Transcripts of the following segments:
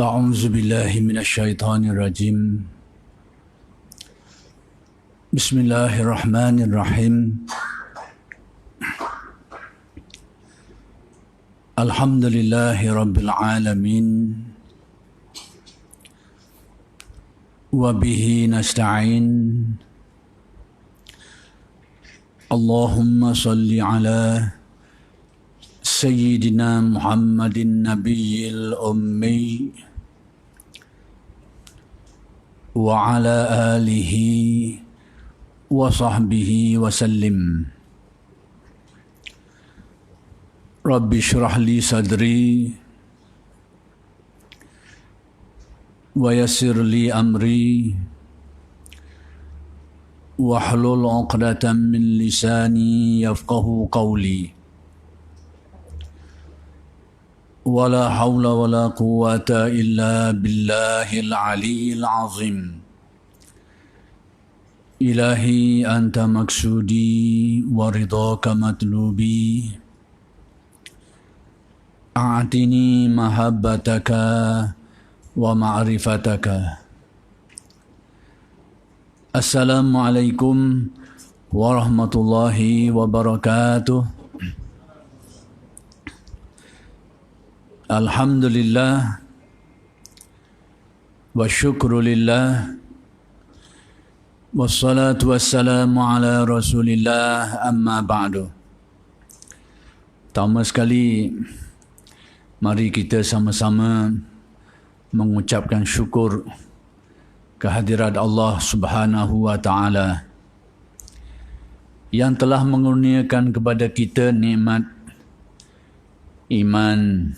أعوذ بالله من الشيطان الرجيم بسم الله الرحمن الرحيم الحمد لله رب العالمين وبه نستعين اللهم صل على سيدنا محمد النبي الأمي وعلى آله وصحبه وسلم رب اشرح لي صدري ويسر لي أمري واحلل عقدة من لساني يفقه قولي ولا حول ولا قوة إلا بالله العلي العظيم إلهي أنت مقصودي ورضاك مطلوبي أعطني محبتك ومعرفتك السلام عليكم ورحمة الله وبركاته Alhamdulillah wa syukrulillah wassalatu wassalamu ala rasulillah amma ba'du. Pertama sekali mari kita sama-sama mengucapkan syukur kehadirat Allah Subhanahu wa taala yang telah mengurniakan kepada kita nikmat iman,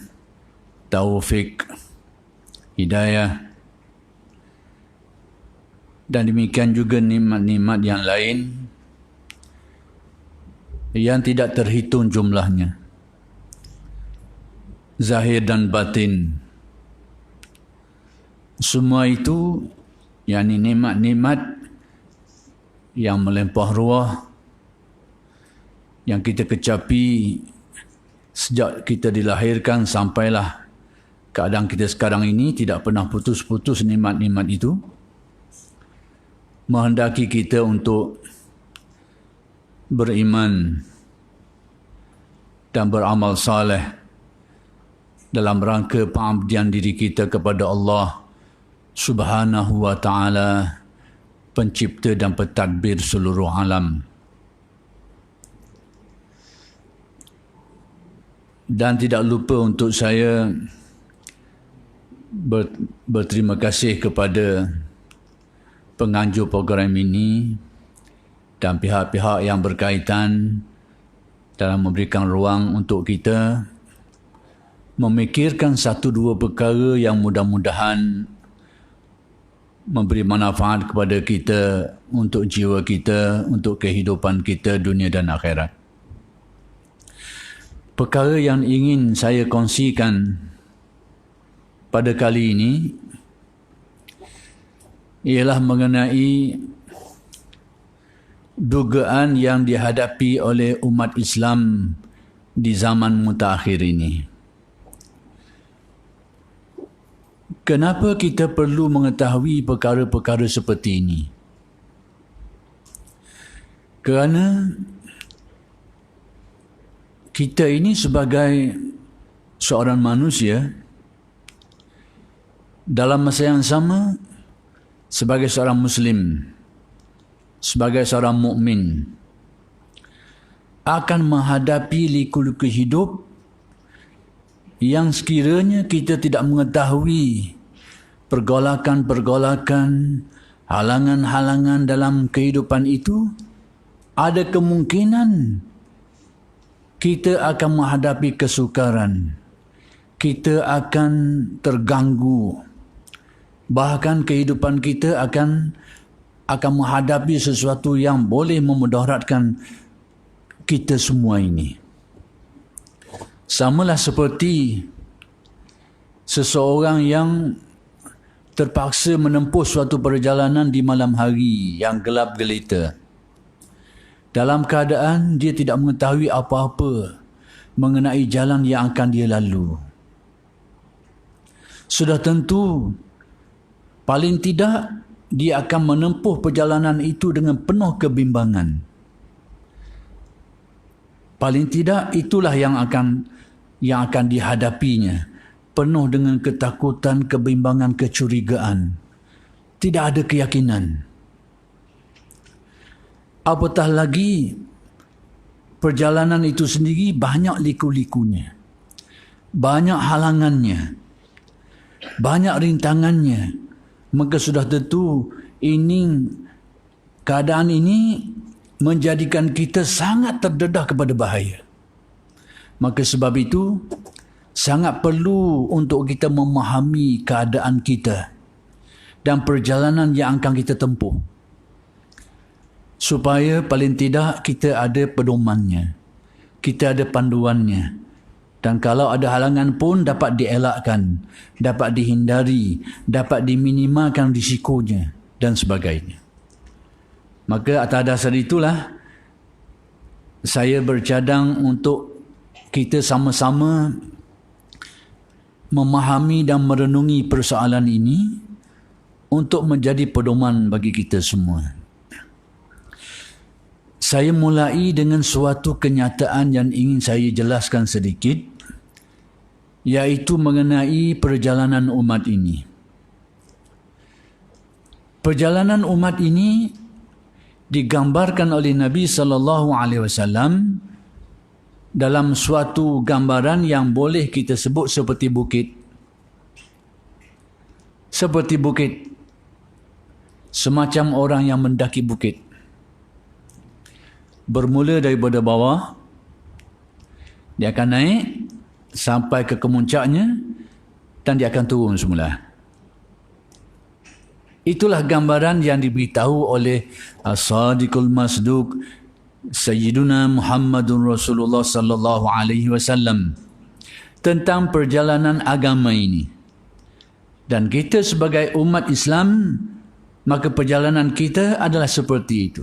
taufik, hidayah, dan demikian juga nikmat-nikmat yang lain yang tidak terhitung jumlahnya, zahir dan batin. Semua itu yakni nikmat-nikmat yang melimpah ruah yang kita kecapi sejak kita dilahirkan sampailah keadaan kita sekarang ini, tidak pernah putus-putus nikmat-nikmat itu menghendaki kita untuk beriman dan beramal saleh dalam rangka pengabdian diri kita kepada Allah Subhanahu wa taala, pencipta dan pentadbir seluruh alam. Dan tidak lupa untuk saya berterima kasih kepada penganjur program ini dan pihak-pihak yang berkaitan dalam memberikan ruang untuk kita memikirkan satu dua perkara yang mudah-mudahan memberi manfaat kepada kita, untuk jiwa kita, untuk kehidupan kita dunia dan akhirat. Perkara yang ingin saya kongsikan pada kali ini ialah mengenai dugaan yang dihadapi oleh umat Islam di zaman mutakhir ini. Kenapa kita perlu mengetahui perkara-perkara seperti ini? Kerana kita ini sebagai seorang manusia, dalam masa yang sama sebagai seorang Muslim, sebagai seorang mukmin, akan menghadapi liku-liku hidup yang sekiranya kita tidak mengetahui pergolakan-pergolakan, halangan-halangan dalam kehidupan itu, ada kemungkinan kita akan menghadapi kesukaran, kita akan terganggu, bahkan kehidupan kita akan menghadapi sesuatu yang boleh memudaratkan kita semua ini. Samalah seperti seseorang yang terpaksa menempuh suatu perjalanan di malam hari yang gelap gelita, dalam keadaan dia tidak mengetahui apa-apa mengenai jalan yang akan dia lalu. sudah tentu paling tidak dia akan menempuh perjalanan itu dengan penuh kebimbangan. Paling tidak itulah yang akan dihadapinya, penuh dengan ketakutan, kebimbangan, kecurigaan. Tidak ada keyakinan. Apatah lagi perjalanan itu sendiri banyak liku-likunya, banyak halangannya, banyak rintangannya. Maka sudah tentu keadaan ini menjadikan kita sangat terdedah kepada bahaya. Maka sebab itu sangat perlu untuk kita memahami keadaan kita dan perjalanan yang akan kita tempuh, supaya paling tidak kita ada pedomannya, kita ada panduannya. Dan kalau ada halangan pun dapat dielakkan, dapat dihindari, dapat diminimalkan risikonya dan sebagainya. Maka atas dasar itulah saya bercadang untuk kita sama-sama memahami dan merenungi persoalan ini untuk menjadi pedoman bagi kita semua. Saya mulai dengan suatu kenyataan yang ingin saya jelaskan sedikit, iaitu mengenai perjalanan umat ini. Perjalanan umat ini digambarkan oleh Nabi SAW dalam suatu gambaran yang boleh kita sebut seperti bukit. Seperti bukit. Semacam orang yang mendaki bukit. Bermula daripada bawah, dia akan naik sampai ke kemuncaknya dan dia akan turun semula. Itulah gambaran yang diberitahu oleh As-Sadiqul Masduq Sayyiduna Muhammadun Rasulullah sallallahu alaihi wasallam tentang perjalanan agama ini. Dan kita sebagai umat Islam, maka perjalanan kita adalah seperti itu.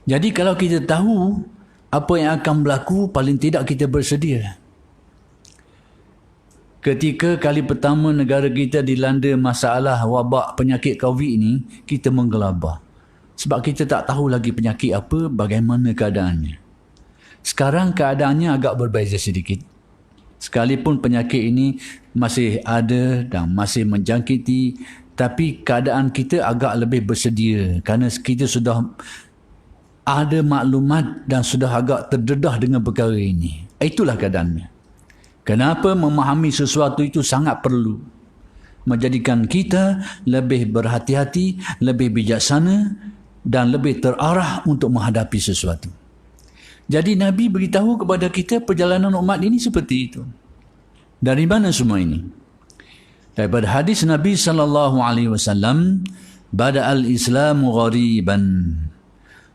Jadi kalau kita tahu apa yang akan berlaku, paling tidak kita bersedia. Ketika kali pertama negara kita dilanda masalah wabak penyakit COVID ini, kita menggelabah. Sebab kita tak tahu lagi penyakit apa, bagaimana keadaannya. Sekarang keadaannya agak berbeza sedikit. Sekalipun penyakit ini masih ada dan masih menjangkiti, tapi keadaan kita agak lebih bersedia kerana kita sudah ada maklumat dan sudah agak terdedah dengan perkara ini. Itulah keadaannya. Kenapa memahami sesuatu itu sangat perlu. Menjadikan kita lebih berhati-hati, lebih bijaksana dan lebih terarah untuk menghadapi sesuatu. Jadi Nabi beritahu kepada kita perjalanan umat ini seperti itu. Dari mana semua ini? Daripada hadis Nabi SAW, Bada'al Islamu ghariban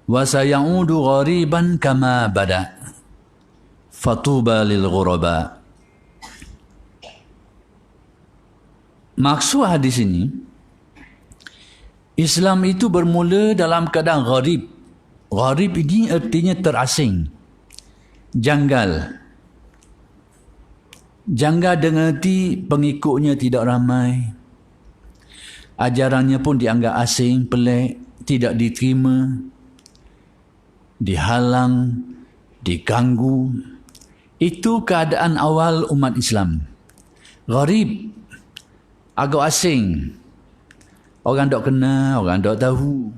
wa sayaudu ghariban kama bada' fatuba lil ghuraba. Maksud hadis ini, Islam itu bermula dalam keadaan gharib. Gharib ini artinya terasing, janggal. Janggal dengan arti pengikutnya tidak ramai. Ajarannya pun dianggap asing, pelik, tidak diterima, dihalang, diganggu. Itu keadaan awal umat Islam. Gharib, agak asing. Orang tak kenal, orang tak tahu.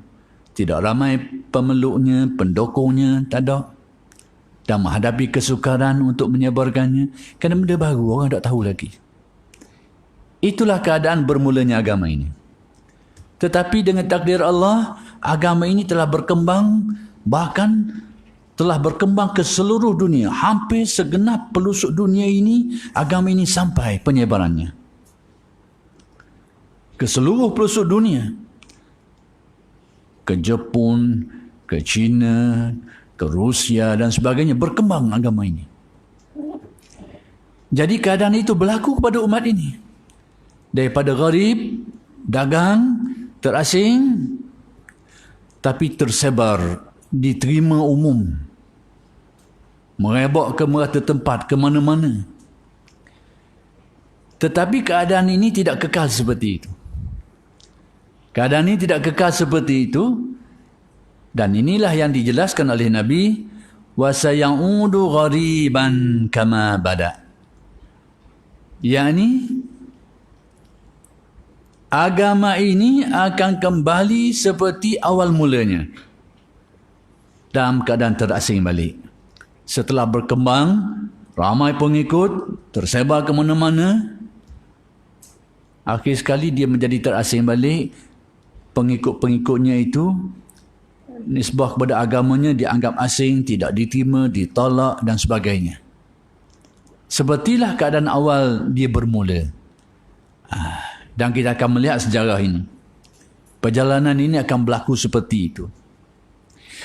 Tidak ramai pemeluknya, pendukungnya, tak ada. Dan menghadapi kesukaran untuk menyebarkannya. Kerana benda baru, orang tak tahu lagi. Itulah keadaan bermulanya agama ini. Tetapi dengan takdir Allah, agama ini telah berkembang, bahkan telah berkembang ke seluruh dunia. Hampir segenap pelosok dunia ini, agama ini sampai penyebarannya. Ke seluruh pelosok dunia. Ke Jepun, ke China, ke Rusia dan sebagainya, berkembang agama ini. Jadi keadaan itu berlaku kepada umat ini. Daripada gharib, dagang, terasing, tapi tersebar, diterima umum. Merebak ke merata tempat, ke mana-mana. Tetapi keadaan ini tidak kekal seperti itu. Keadaan ini tidak kekal seperti itu. Dan inilah yang dijelaskan oleh Nabi, wa sayaudu ghariban kama bada. yakni agama ini akan kembali seperti awal mulanya dalam keadaan terasing balik. Setelah berkembang, ramai pengikut, tersebar ke mana-mana, akhir sekali dia menjadi terasing balik. Pengikut-pengikutnya itu, nisbah kepada agamanya dianggap asing, tidak diterima, ditolak dan sebagainya. Sepertilah keadaan awal dia bermula. Dan kita akan melihat sejarah ini. Perjalanan ini akan berlaku seperti itu.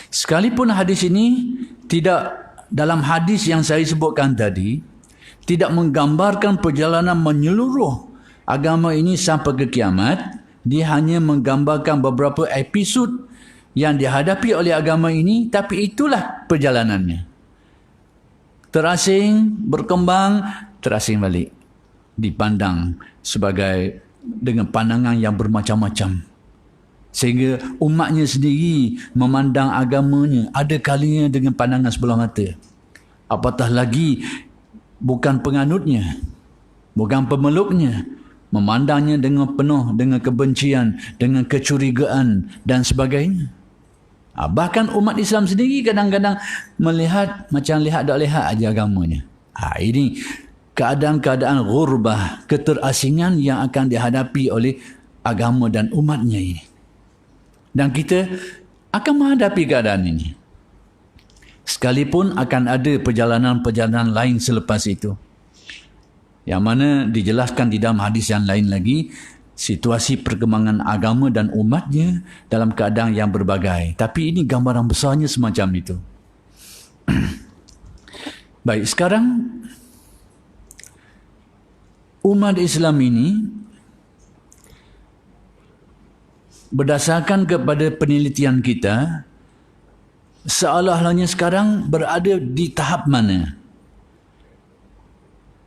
Sekalipun hadis ini tidak, dalam hadis yang saya sebutkan tadi, tidak menggambarkan perjalanan menyeluruh agama ini sampai ke kiamat. Dia hanya menggambarkan beberapa episod yang dihadapi oleh agama ini, tapi itulah perjalanannya. Terasing, berkembang, terasing balik. Dipandang sebagai dengan pandangan yang bermacam-macam. Sehingga umatnya sendiri memandang agamanya ada kalinya dengan pandangan sebelah mata. Apatah lagi bukan penganutnya, bukan pemeluknya, memandangnya dengan penuh dengan kebencian, dengan kecurigaan dan sebagainya. Bahkan umat Islam sendiri kadang-kadang melihat macam lihat tak lihat aja agamanya. Ini keadaan-keadaan ghurbah, keterasingan yang akan dihadapi oleh agama dan umatnya ini. Dan kita akan menghadapi keadaan ini. Sekalipun akan ada perjalanan-perjalanan lain selepas itu. Yang mana dijelaskan di dalam hadis yang lain lagi, situasi perkembangan agama dan umatnya dalam keadaan yang berbagai. Tapi ini gambaran besarnya semacam itu. Baik, sekarang umat Islam ini berdasarkan kepada penelitian kita, seolah-olahnya sekarang berada di tahap mana?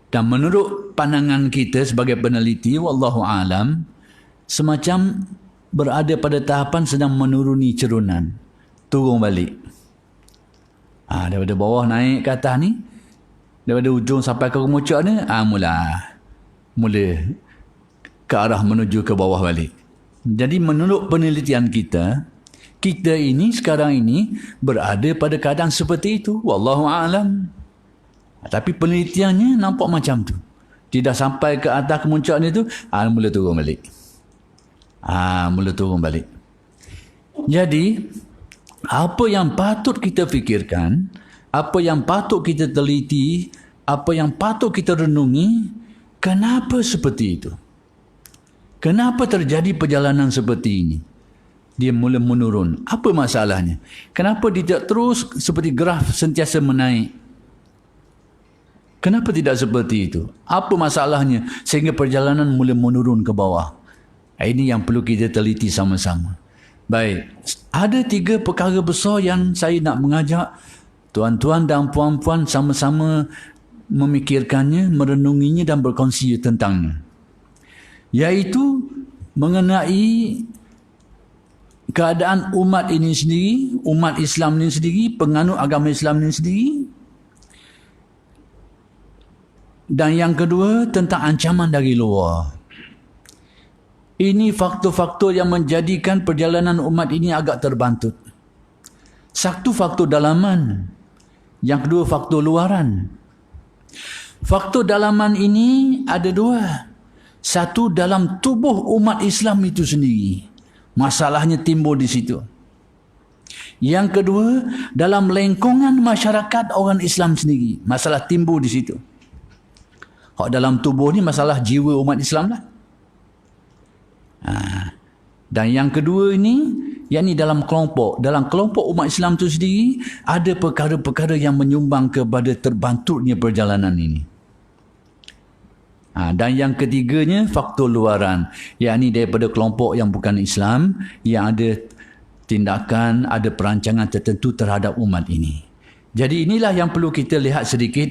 Dan menurut pandangan kita sebagai peneliti, wallahu alam, semacam berada pada tahapan sedang menuruni cerunan, turun balik. Daripada bawah naik ke atas ni, daripada ujung sampai ke kemuncak ni, mula ke arah menuju ke bawah balik. Jadi menurut penelitian kita, kita ini sekarang ini berada pada keadaan seperti itu, wallahu alam. Tapi penelitiannya nampak macam tu. Tidak sampai ke atas kemuncak ni tu, mula turun balik. Mula turun balik. Jadi, apa yang patut kita fikirkan, apa yang patut kita teliti, apa yang patut kita renungi, kenapa seperti itu? Kenapa terjadi perjalanan seperti ini? Dia mula menurun. Apa masalahnya? Kenapa dia tidak terus seperti graf sentiasa menaik? Kenapa tidak seperti itu? Apa masalahnya sehingga perjalanan mula menurun ke bawah? Ini yang perlu kita teliti sama-sama. Baik, ada 3 perkara besar yang saya nak mengajak tuan-tuan dan puan-puan sama-sama memikirkannya, merenunginya dan berkongsi tentangnya. Iaitu mengenai keadaan umat ini sendiri, umat Islam ini sendiri, penganut agama Islam ini sendiri. Dan yang kedua, tentang ancaman dari luar. Ini faktor-faktor yang menjadikan perjalanan umat ini agak terbantut. Satu faktor dalaman, yang kedua faktor luaran. Faktor dalaman ini ada 2. Satu, dalam tubuh umat Islam itu sendiri. Masalahnya timbul di situ. Yang kedua, dalam lingkungan masyarakat orang Islam sendiri. Masalah timbul di situ. Kalau dalam tubuh ni masalah jiwa umat Islam lah. Dan yang kedua ini, yakni dalam kelompok umat Islam itu sendiri, ada perkara-perkara yang menyumbang kepada terbantutnya perjalanan ini. Dan yang ketiganya, faktor luaran, yakni daripada kelompok yang bukan Islam, yang ada tindakan, ada perancangan tertentu terhadap umat ini. Jadi inilah yang perlu kita lihat sedikit,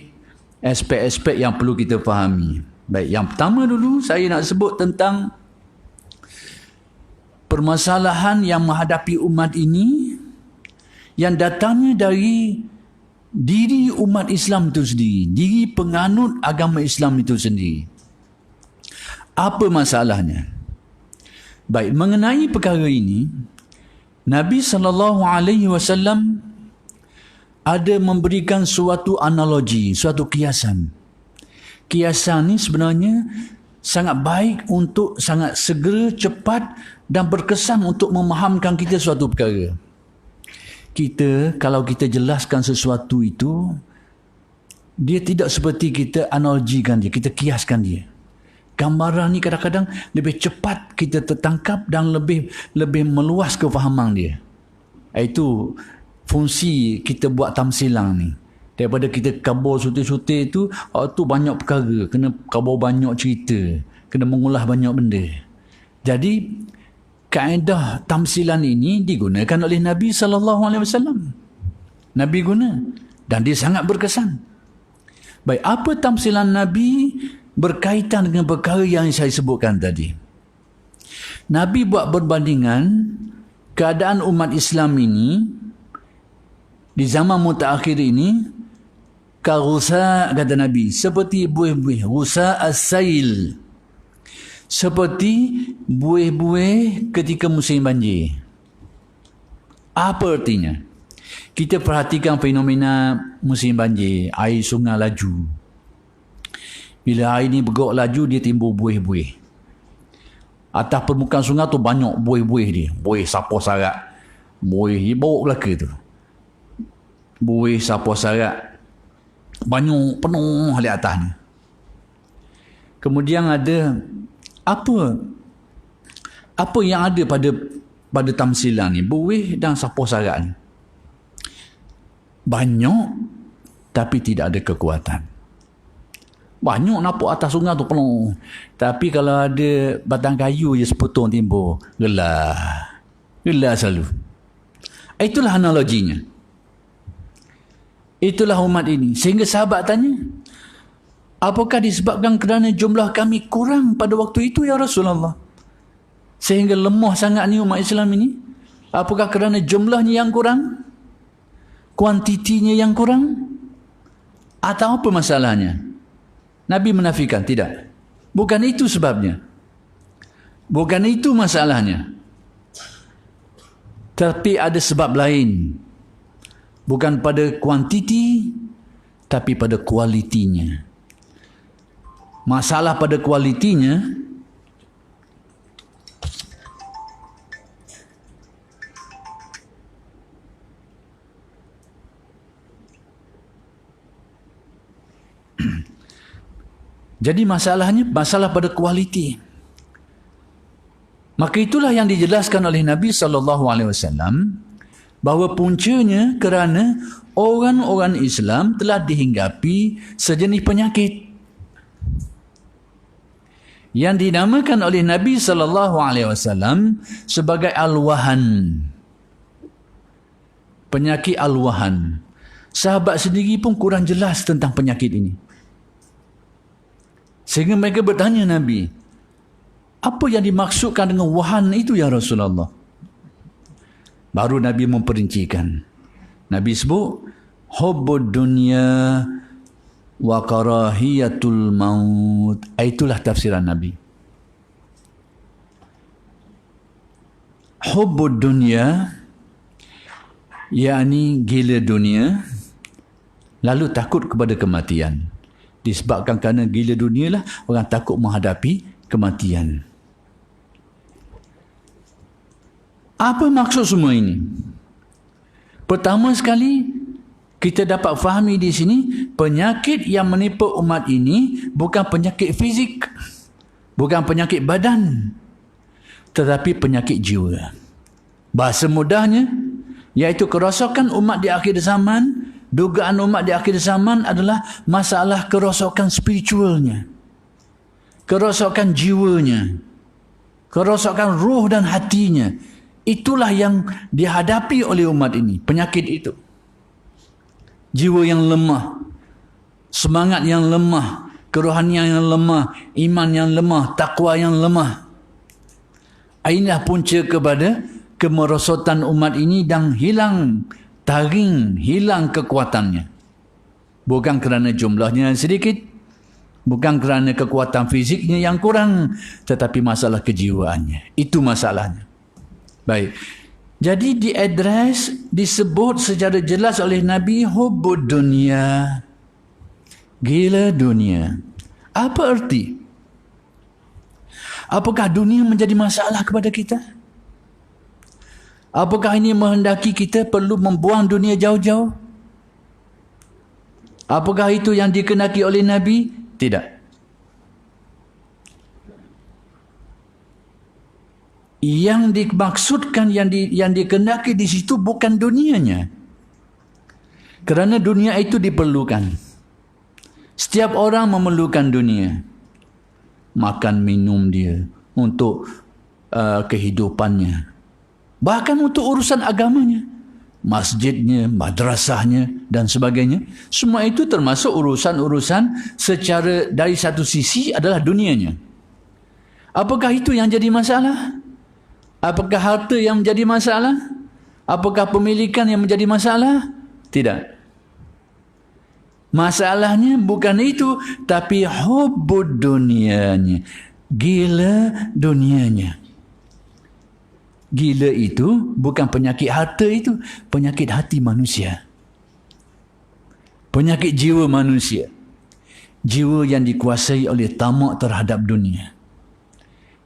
aspek-aspek yang perlu kita fahami. Baik, yang pertama dulu saya nak sebut tentang permasalahan yang menghadapi umat ini yang datangnya dari diri umat Islam itu sendiri, diri penganut agama Islam itu sendiri. Apa masalahnya? Baik, mengenai perkara ini, Nabi SAW ada memberikan suatu analogi, suatu kiasan. Kiasan ni sebenarnya sangat baik untuk sangat segera, cepat dan berkesan untuk memahamkan kita suatu perkara. Kita, kalau kita jelaskan sesuatu itu, dia tidak seperti kita analogikan dia, kita kiaskan dia. Gambaran ni kadang-kadang lebih cepat kita tertangkap dan lebih meluas kefahaman dia. Itu fungsi kita buat tamsilang ni. Daripada kita kabur sutir-sutir tu banyak perkara, kena kabur banyak cerita, kena mengulas banyak benda. Jadi kaedah tamsilan ini digunakan oleh Nabi SAW. Nabi guna dan dia sangat berkesan. Baik, apa tamsilan Nabi berkaitan dengan perkara yang saya sebutkan tadi? Nabi buat berbandingan keadaan umat Islam ini di zaman mutaakhir ini, karusa, kata Nabi, seperti buih-buih, rusa as-sail, seperti buih-buih ketika musim banjir. Apa artinya? Kita perhatikan fenomena musim banjir, air sungai laju. Bila air ni bergerak laju, dia timbul buih-buih. Atas permukaan sungai tu banyak buih-buih dia. Buih sapau sarat. Buih bawa belaka tu. Buih sapau sarat. Banyak penuh di atas ni. Kemudian ada apa yang ada pada tamsilan ni? Buih dan sapau sarat ni. Banyak tapi tidak ada kekuatan. Banyak nampak atas sungai tu penuh. Tapi kalau ada batang kayu je sepotong timbul, gelar. Gelar selalu. Itulah analoginya. Itulah umat ini. Sehingga sahabat tanya, apakah disebabkan kerana jumlah kami kurang pada waktu itu ya Rasulullah? Sehingga lemah sangat ni umat Islam ini? Apakah kerana jumlahnya yang kurang? Kuantitinya yang kurang? Atau apa masalahnya? Nabi menafikan, tidak. Bukan itu sebabnya. Bukan itu masalahnya. Tapi ada sebab lain. Bukan pada kuantiti, tapi pada kualitinya. Masalah pada kualitinya, jadi masalahnya masalah pada kualiti. Maka itulah yang dijelaskan oleh Nabi SAW bahawa puncanya kerana orang-orang Islam telah dihinggapi sejenis penyakit yang dinamakan oleh Nabi SAW sebagai al-wahan. Penyakit al-wahan. Sahabat sendiri pun kurang jelas tentang penyakit ini. Sehingga mereka bertanya Nabi, apa yang dimaksudkan dengan wahan itu ya Rasulullah? Baru Nabi memperincikan. Nabi sebut, hubbud dunya wa karahiyatul maut. Itulah tafsiran Nabi. Hubbud dunya, yakni gila dunia, lalu takut kepada kematian. Disebabkan kerana gila dunia lah orang takut menghadapi kematian. Apa maksud semua ini? Pertama sekali, kita dapat fahami di sini, penyakit yang menimpa umat ini bukan penyakit fizik, bukan penyakit badan, tetapi penyakit jiwa. Bahasa mudahnya, iaitu kerosakan umat di akhir zaman. Dugaan umat di akhir zaman adalah masalah kerosakan spiritualnya, kerosakan jiwanya, kerosakan roh dan hatinya. Itulah yang dihadapi oleh umat ini, penyakit itu. Jiwa yang lemah, semangat yang lemah, kerohanian yang lemah, iman yang lemah, takwa yang lemah. Inilah punca kepada kemerosotan umat ini dan hilang taring, hilang kekuatannya. Bukan kerana jumlahnya yang sedikit, bukan kerana kekuatan fiziknya yang kurang, tetapi masalah kejiwaannya. Itu masalahnya. Baik. Jadi diadres, disebut secara jelas oleh Nabi, hubbud dunia. Gila dunia. Apa arti? Apakah dunia menjadi masalah kepada kita? Apakah ini menghendaki kita perlu membuang dunia jauh-jauh? Apakah itu yang dikenaki oleh Nabi? Tidak. Yang dimaksudkan, yang dikenaki di situ bukan dunianya. Kerana dunia itu diperlukan. Setiap orang memerlukan dunia. Makan minum dia untuk kehidupannya. Bahkan untuk urusan agamanya. Masjidnya, madrasahnya dan sebagainya. Semua itu termasuk urusan-urusan secara dari satu sisi adalah dunianya. Apakah itu yang jadi masalah? Apakah harta yang menjadi masalah? Apakah pemilikan yang menjadi masalah? Tidak. Masalahnya bukan itu, tapi hubbud dunianya. Gila dunianya. Gila itu bukan penyakit harta itu, penyakit hati manusia. Penyakit jiwa manusia. Jiwa yang dikuasai oleh tamak terhadap dunia.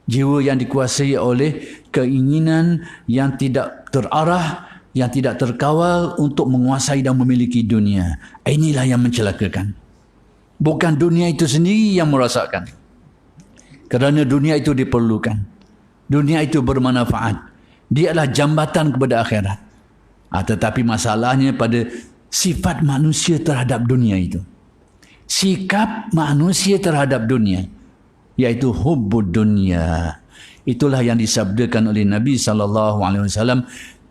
Jiwa yang dikuasai oleh keinginan yang tidak terarah, yang tidak terkawal untuk menguasai dan memiliki dunia. Inilah yang mencelakakan. Bukan dunia itu sendiri yang merosakkan. Kerana dunia itu diperlukan. Dunia itu bermanfaat. Dia adalah jambatan kepada akhirat. Tetapi masalahnya pada sifat manusia terhadap dunia itu. Sikap manusia terhadap dunia. Iaitu hubbud dunia. Itulah yang disabdakan oleh Nabi SAW.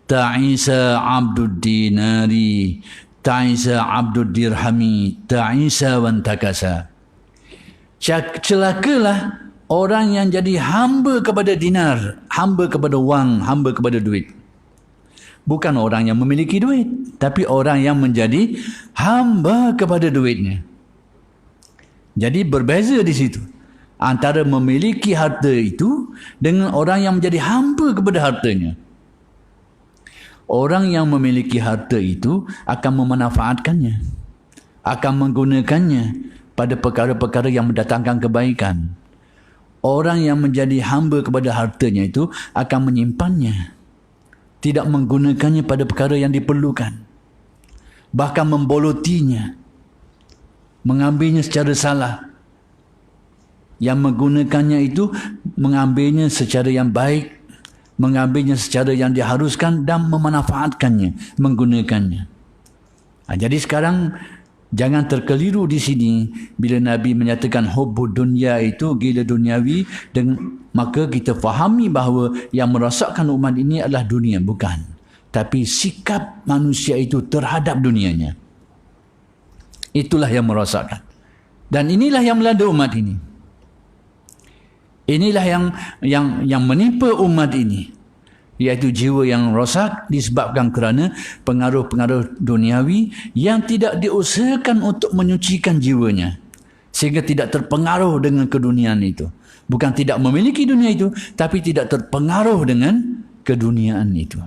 Ta'isa abdud dinari, ta'isa abdud dirhami, ta'isa wantakasa. Celakalah orang yang jadi hamba kepada dinar, hamba kepada wang, hamba kepada duit. Bukan orang yang memiliki duit, tapi orang yang menjadi hamba kepada duitnya. Jadi berbeza di situ antara memiliki harta itu dengan orang yang menjadi hamba kepada hartanya. Orang yang memiliki harta itu akan memanfaatkannya, akan menggunakannya pada perkara-perkara yang mendatangkan kebaikan. Orang yang menjadi hamba kepada hartanya itu akan menyimpannya, tidak menggunakannya pada perkara yang diperlukan, bahkan membolotinya, mengambilnya secara salah. Yang menggunakannya itu mengambilnya secara yang baik, mengambilnya secara yang diharuskan dan memanfaatkannya, menggunakannya. Jadi sekarang jangan terkeliru di sini bila Nabi menyatakan hubbud dunya itu gila duniawi, maka kita fahami bahawa yang merosakkan umat ini adalah dunia, bukan. Tapi sikap manusia itu terhadap dunianya. Itulah yang merosakkan. Dan inilah yang melanda umat ini. Inilah yang menimpa umat ini, iaitu jiwa yang rosak disebabkan kerana pengaruh-pengaruh duniawi yang tidak diusahakan untuk menyucikan jiwanya sehingga tidak terpengaruh dengan keduniaan itu. Bukan tidak memiliki dunia itu, tapi tidak terpengaruh dengan keduniaan itu.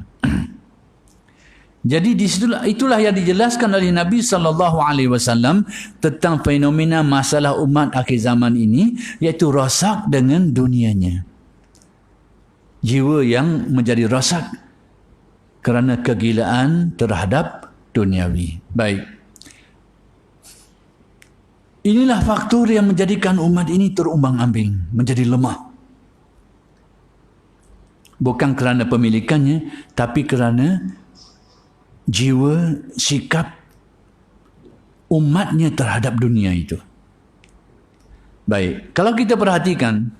Jadi itulah yang dijelaskan oleh Nabi SAW tentang fenomena masalah umat akhir zaman ini, iaitu rosak dengan dunianya. Jiwa yang menjadi rosak kerana kegilaan terhadap duniawi. Baik. Inilah faktor yang menjadikan umat ini terumbang-ambing, menjadi lemah. Bukan kerana pemilikannya, tapi kerana jiwa, sikap umatnya terhadap dunia itu. Baik, kalau kita perhatikan,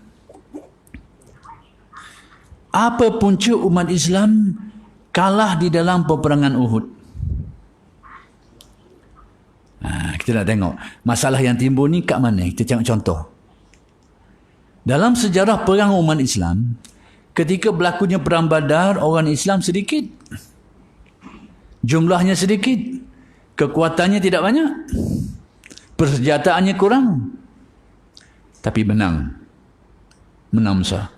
apa punca umat Islam kalah di dalam peperangan Uhud? Kita nak tengok masalah yang timbul ni kat mana. Kita tengok contoh. Dalam sejarah perang umat Islam, ketika berlakunya perang Badar, orang Islam sedikit. Jumlahnya sedikit. Kekuatannya tidak banyak. Persenjataannya kurang. Tapi menang. Menang besar.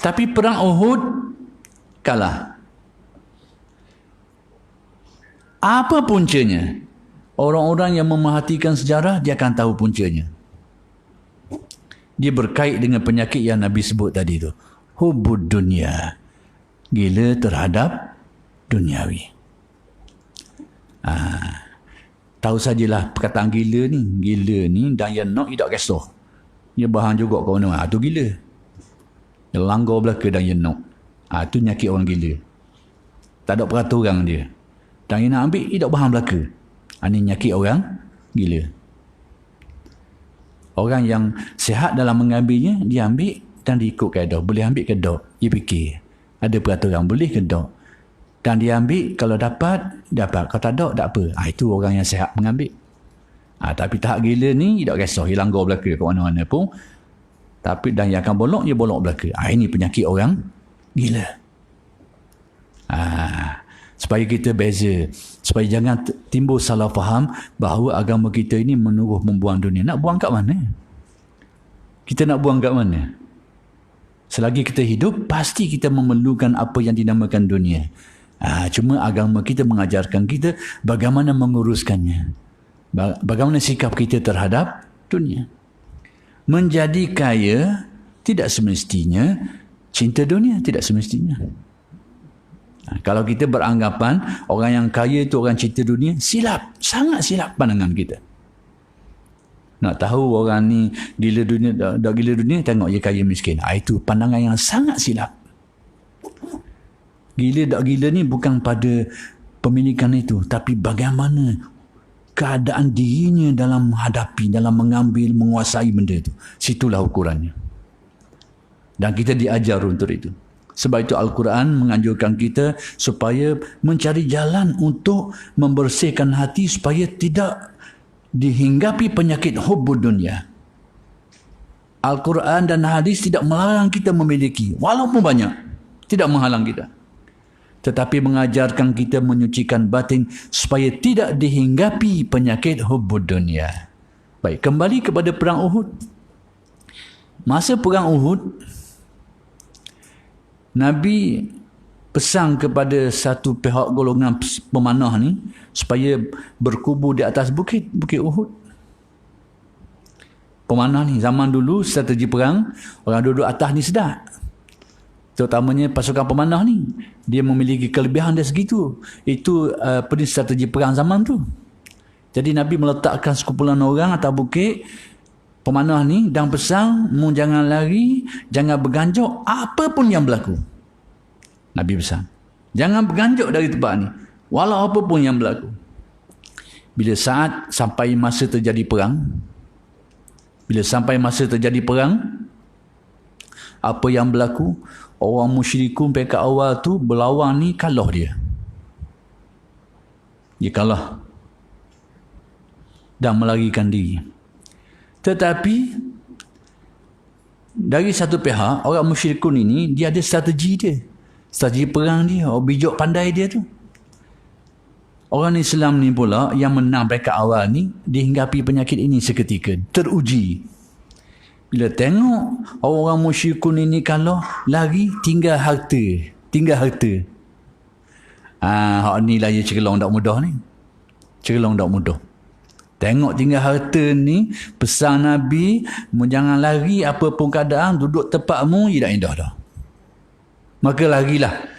Tapi perang Uhud kalah. Apa puncanya? Orang-orang yang memerhatikan sejarah, dia akan tahu puncanya. Dia berkait dengan penyakit yang Nabi sebut tadi tu. Hubud dunia. Gila terhadap duniawi. Tahu sajalah perkataan gila ni. Gila ni dan yang nak tidak kisah. Dia bahan juga kau mana. Tu gila. Dia langgar belaka dan yang nak. Tu nyakit orang gila. Tak ada peraturan dia. Dan yang nak ambil, tidak bahan belaka. Ini nyakit orang gila. Orang yang sihat dalam mengambilnya, dia ambil dan dia ikut kaedah. Boleh ambil ke tak? Dia fikir. Ada peraturan, boleh ke tak? Dan dia ambil, kalau dapat, dapat. Kalau tak ada, tak apa. Itu orang yang sihat mengambil. Tapi tahap gila ni, tak kisah. Dia langgar belaka ke mana-mana pun. Tapi dan yang akan bolok, dia bolok belaka. Ini penyakit orang gila. Supaya kita beza. Supaya jangan timbul salah faham bahawa agama kita ini menuruh membuang dunia. Nak buang kat mana? Kita nak buang kat mana? Selagi kita hidup, pasti kita memerlukan apa yang dinamakan dunia. Cuma agama kita mengajarkan kita bagaimana menguruskannya. Bagaimana sikap kita terhadap dunia. Menjadi kaya tidak semestinya cinta dunia. Tidak semestinya. Kalau kita beranggapan orang yang kaya itu orang cinta dunia, silap. Sangat silap pandangan kita. Nak tahu orang ni gila dunia, dah gila dunia, tengok dia kaya miskin. Itu pandangan yang sangat silap. Gila tak gila ni bukan pada pemilikan itu, tapi bagaimana keadaan dirinya dalam menghadapi, dalam mengambil, menguasai benda itu. Situlah ukurannya. Dan kita diajar untuk itu. Sebab itu Al-Quran menganjurkan kita supaya mencari jalan untuk membersihkan hati supaya tidak dihinggapi penyakit hubbud dunia. Al-Quran dan hadis tidak melarang kita memiliki, walaupun banyak. Tidak menghalang kita. Tetapi mengajarkan kita menyucikan batin supaya tidak dihinggapi penyakit hubbud dunia. Baik, kembali kepada perang Uhud. Masa perang Uhud, Nabi pesan kepada satu pihak golongan pemanah ni supaya berkubur di atas bukit Uhud. Pemanah ni zaman dulu strategi perang, orang duduk atas ni sedap. Terutamanya pasukan pemanah ni, dia memiliki kelebihan dia segitu. Itu strategi perang zaman tu. Jadi Nabi meletakkan sekumpulan orang atas bukit pemanah ni dan pesan, mu jangan lari, jangan berganjok apa pun yang berlaku. Nabi pesan, jangan berganjok dari tempat ni walau apa pun yang berlaku. Bila sampai masa terjadi perang, apa yang berlaku? Orang musyrikun pekat awal tu berlawan ni kalah dia. Dia kalah dan melarikan diri. Tetapi dari satu pihak, orang musyrikun ini, dia ada strategi dia. Strategi perang dia, bijak pandai dia tu. Orang Islam ni pula yang menang pekat awal ni dihinggapi penyakit ini seketika, teruji. Bila tengok orang musyrikun ini kalau lari tinggal harta. Hak ni lah dia cerlong tak mudah ni. Tengok tinggal harta ni, pesan Nabi, jangan lari apa pun keadaan, duduk tempatmu, tidak indah dah. Maka larilah.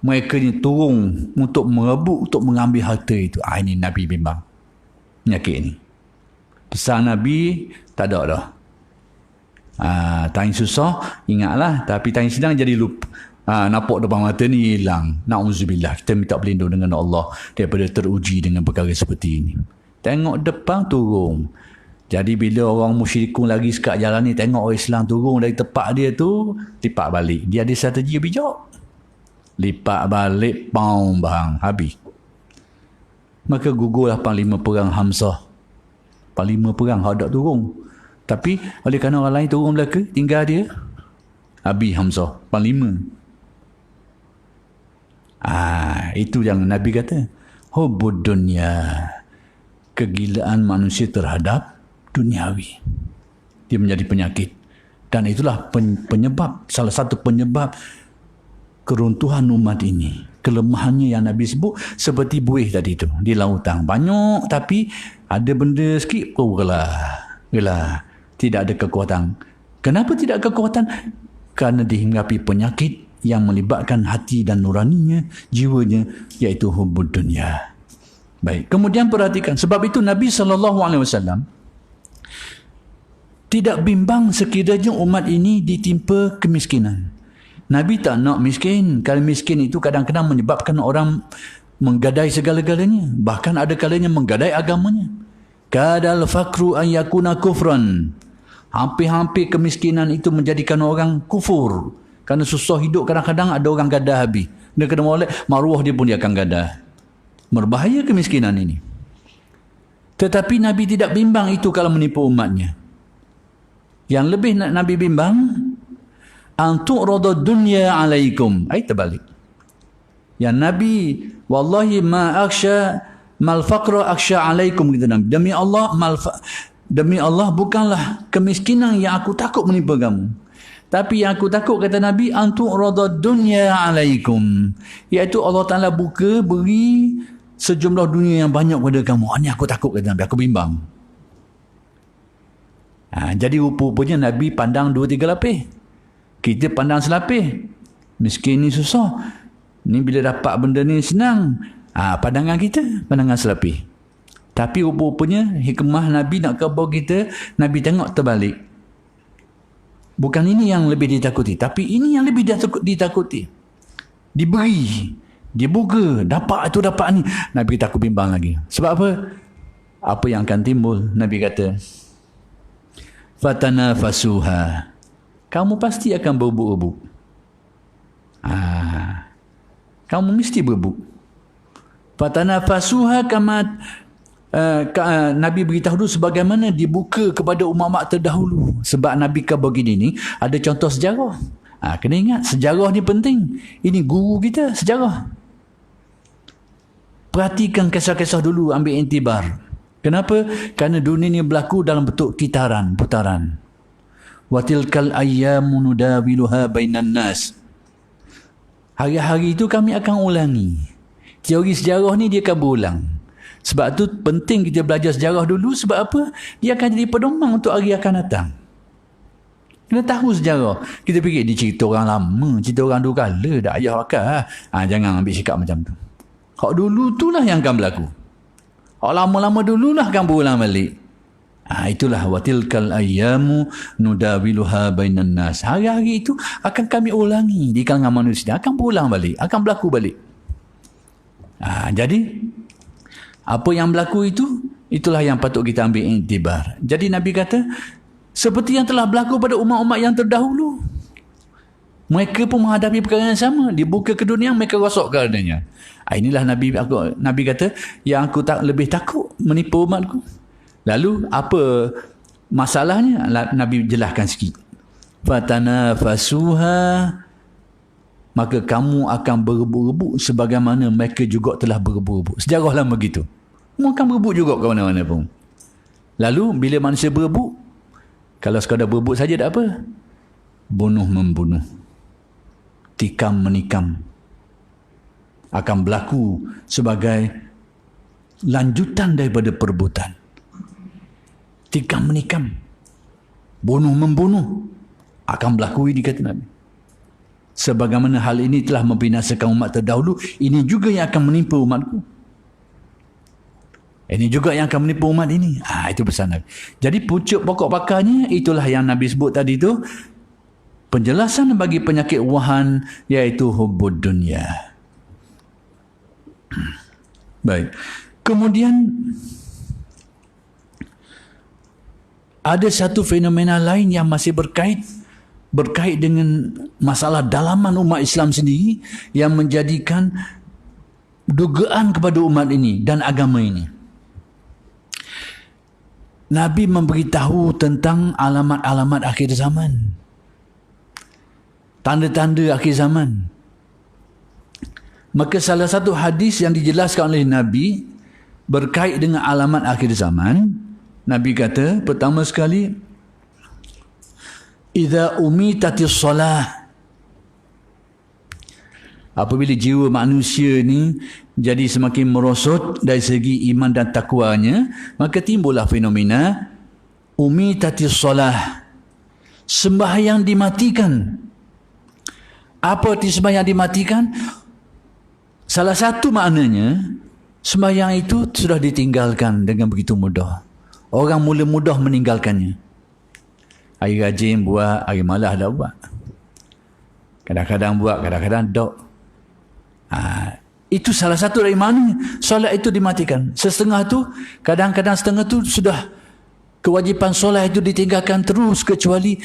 Mereka ni turun untuk merebut, untuk mengambil harta itu. Ini Nabi bimbang. Penyakit ni. Pesan Nabi, tak ada dah. Tanya susah, ingatlah. Tapi tanya senang jadi lupa. Nampak depan mata ni hilang. Na'udzubillah. Kita minta berlindung dengan Allah daripada teruji dengan perkara seperti ini. Tengok depan, turun. Jadi bila orang musyrikun lagi sekat jalan ni, tengok orang Islam turun dari tempat dia tu, lipat balik. Dia ada strategi bijak. Lipat balik, pound bang, habis. Maka gugurlah panglima perang Hamzah. Panglima perang hendak turun. Tapi oleh kerana orang lain turun belaka, tinggal dia, Abi Hamzah, panglima. Itu yang Nabi kata, hubbud dunya, kegilaan manusia terhadap duniawi. Dia menjadi penyakit. Dan itulah penyebab, salah satu penyebab keruntuhan umat ini. Kelemahannya yang Nabi sebut seperti buih tadi tu di lautan. Banyak tapi ada benda sikit gelah. Tidak ada kekuatan. Kenapa tidak kekuatan? Kerana dihinggapi penyakit yang melibatkan hati dan nuraninya, jiwanya, iaitu hubbud dunya. Baik, kemudian perhatikan, sebab itu Nabi SAW tidak bimbang sekiranya umat ini ditimpa kemiskinan. Nabi tak nak miskin. Kalau miskin itu kadang-kadang menyebabkan orang menggadai segala-galanya. Bahkan ada kalanya menggadai agamanya. Kadal fakru an yakuna kufran. Hampir-hampir kemiskinan itu menjadikan orang kufur. Kerana susah hidup, kadang-kadang ada orang gadah habis. Dia kena molek, maruah dia pun dia akan gadah. Berbahaya kemiskinan ini. Tetapi Nabi tidak bimbang itu kalau menipu umatnya. Yang lebih Nabi bimbang, antu'radu dunya alaikum. Terbalik. Yang Nabi, wallahi ma aksha mal faqra aksha alaikum, kata Nabi. Demi Allah bukanlah kemiskinan yang aku takut menimpa kamu. Tapi yang aku takut, kata Nabi, antu'radu dunya alaikum. Iaitu Allah Ta'ala beri sejumlah dunia yang banyak pada kamu. Ini aku takut, kata Nabi. Aku bimbang. Jadi rupa-rupanya Nabi pandang 2-3 lapis. Kita pandang selapis. Miskin ni susah. Ni bila dapat benda ni senang. Pandangan kita, pandangan selapis. Tapi rupa-rupanya hikmah Nabi nak khabar kita, Nabi tengok terbalik. Bukan ini yang lebih ditakuti, tapi ini yang lebih ditakuti. Diberi, dibuka, dapat itu, dapat ni. Nabi kata aku bimbang lagi. Sebab apa? Apa yang akan timbul? Nabi kata, fatanafasuha. Kamu pasti akan berebut-rebut. Kamu mesti berebut. Fatanafasuha kama Nabi beritahu dulu sebagaimana dibuka kepada umat-umat terdahulu. Sebab Nabi kata begini ni, ada contoh sejarah. Kena ingat, sejarah ni penting. Ini guru kita, sejarah. Perhatikan kisah-kisah dulu, ambil intibar. Kenapa? Kerana dunia ni berlaku dalam bentuk putaran. Watilkal ayyamu nudawiluha bainan nas. Hari-hari itu kami akan ulangi. Teori sejarah ni dia akan berulang. Sebab tu penting kita belajar sejarah dulu. Sebab apa? Dia akan jadi pedoman untuk hari akan datang. Kena tahu sejarah. Kita fikir dia cerita orang lama, cerita orang dulu kala, dah ayah akal. Jangan ambil sikap macam tu. Hak dulu itulah yang akan berlaku. Hak lama-lama dululah akan berulang balik. Itulah watilkal ayyamu nudawiluha bainan nas. Hari-hari itu akan kami ulangi di kalangan manusia. Akan berulang balik, akan berlaku balik. Jadi apa yang berlaku itu, itulah yang patut kita ambil iktibar. Jadi Nabi kata, seperti yang telah berlaku pada umat-umat yang terdahulu. Mereka pun menghadapi perkara yang sama. Dibuka ke dunia, mereka rosok keadaannya. Inilah Nabi kata, yang aku lebih takut menipu umatku. Lalu apa masalahnya? Nabi jelaskan sikit. Fatanafasuha, maka kamu akan berebut-rebut sebagaimana mereka juga telah berebut-rebut. Sejarah lama begitu. Kamu akan berebut juga ke mana-mana pun. Lalu bila manusia berebut, kalau sekadar berebut saja tak apa. Bunuh-membunuh. Tikam-menikam. Akan berlaku sebagai lanjutan daripada perebutan. Tikam-menikam. Bunuh-membunuh. Akan berlaku ini, kata Nabi. Sebagaimana hal ini telah membinasakan umat terdahulu, ini juga yang akan menimpa umatku. Ini juga yang akan menipu umat ini. Itu pesan Nabi. Jadi pucuk pokok pakarnya, itulah yang Nabi sebut tadi tu. Penjelasan bagi penyakit wahan, iaitu hubbud dunya. Baik. Kemudian ada satu fenomena lain yang masih berkait dengan masalah dalaman umat Islam sendiri, yang menjadikan dugaan kepada umat ini dan agama ini. Nabi memberitahu tentang alamat-alamat akhir zaman. Tanda-tanda akhir zaman. Maka salah satu hadis yang dijelaskan oleh Nabi berkait dengan alamat akhir zaman, Nabi kata, pertama sekali, idza umitatis salah. Apabila jiwa manusia ni jadi semakin merosot dari segi iman dan takwanya, maka timbullah fenomena umitatis salah. Sembahyang dimatikan. Apa arti sembahyang dimatikan? Salah satu maknanya, sembahyang itu sudah ditinggalkan dengan begitu mudah. Orang mula mudah meninggalkannya. Hari rajin buat, hari malas dah buat. Kadang-kadang buat, kadang-kadang tak. Itu salah satu dari maknanya. Solat itu dimatikan. Setengah tu, kadang-kadang setengah tu sudah kewajipan solat itu ditinggalkan terus kecuali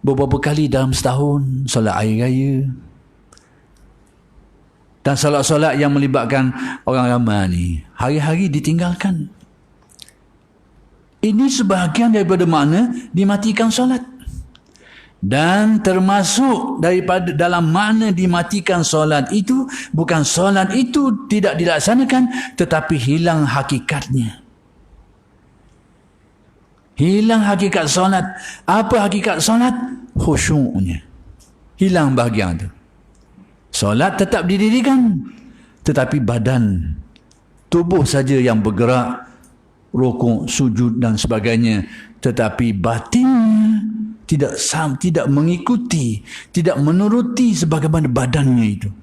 beberapa kali dalam setahun. Solat hari raya. Dan solat-solat yang melibatkan orang ramai ni, hari-hari ditinggalkan. Ini sebahagian daripada makna dimatikan solat. Dan termasuk daripada dalam makna dimatikan solat itu, bukan solat itu tidak dilaksanakan, tetapi hilang hakikatnya. Hilang hakikat solat. Apa hakikat solat? Khusyuknya. Hilang bahagian itu. Solat tetap didirikan, tetapi badan, tubuh saja yang bergerak, rukuk, sujud dan sebagainya, tetapi batinnya tidak mengikuti, tidak menuruti sebagaimana badannya itu.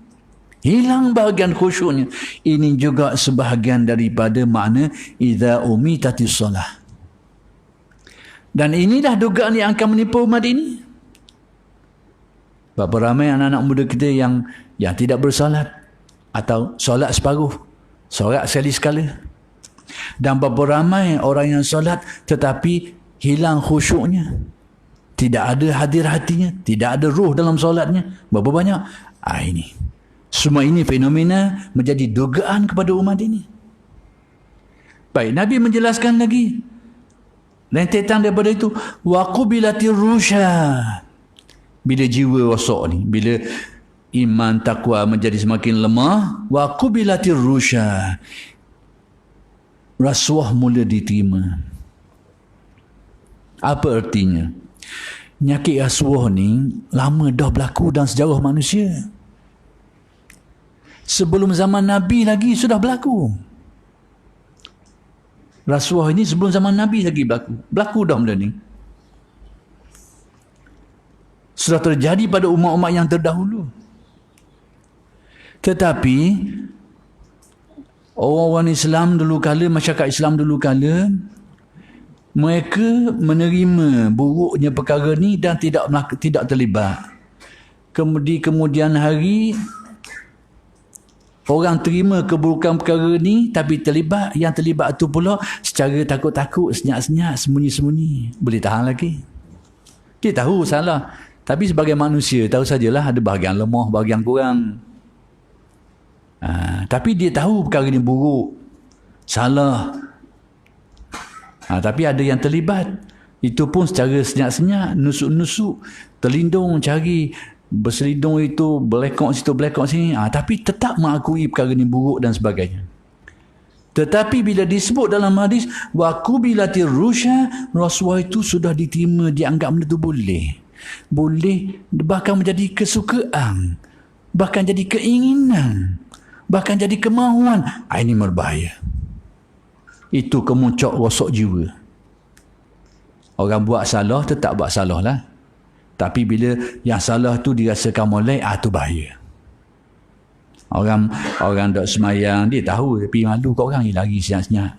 Hilang bahagian khusyuknya. Ini juga sebahagian daripada makna idza umitatis shalah. Dan inilah dugaan yang akan menipu umat ini. Berapa ramai anak-anak muda kita yang tidak bersolat atau solat separuh, solat sekali sekala. Dan berapa ramai orang yang solat tetapi hilang khusyuknya. Tidak ada hadir hatinya, tidak ada ruh dalam solatnya. Berapa banyak? Ini. Semua ini fenomena menjadi dugaan kepada umat ini. Baik, Nabi menjelaskan lagi. Rentetan daripada itu, waqubilatir rusya. Bila jiwa rosak ni, bila iman takwa menjadi semakin lemah, waqubilatir rusya. Rasuah mula diterima. Apa artinya? Penyakit rasuah ni lama dah berlaku dalam sejarah manusia. Sebelum zaman Nabi lagi sudah berlaku. Rasuah ini sebelum zaman Nabi lagi berlaku. Berlaku dah benda ni. Sudah terjadi pada umat-umat yang terdahulu. Tetapi orang-orang Islam dulu kala, masyarakat Islam dulu kala, mereka menerima buruknya perkara ni dan tidak terlibat. Kemudian hari orang terima keburukan perkara ni tapi terlibat. Yang terlibat tu pula secara takut-takut, senyap-senyap, sembunyi-sembunyi. Boleh tahan lagi. Dia tahu salah. Tapi sebagai manusia, tahu sajalah ada bahagian lemah, bahagian kurang. Tapi dia tahu perkara ni buruk, salah. Tapi ada yang terlibat. Itu pun secara senyap-senyap, nusuk-nusuk, terlindung, cari, berselidung itu, belekok situ, belekok sini. Tapi tetap mengakui perkara ni buruk dan sebagainya. Tetapi bila disebut dalam hadis, waqubilatir rusya, rasuah itu sudah diterima, dianggap benda itu boleh. Boleh, bahkan menjadi kesukaan, bahkan jadi keinginan, bahkan jadi kemahuan. Ini berbahaya. Itu kemuncak rosak jiwa. Orang buat salah tetap buat salah lah. Tapi bila yang salah tu dirasakan molek, tu bahaya. Orang tak semayang, dia tahu tapi malu kat orang, dia lari senyap-senyap.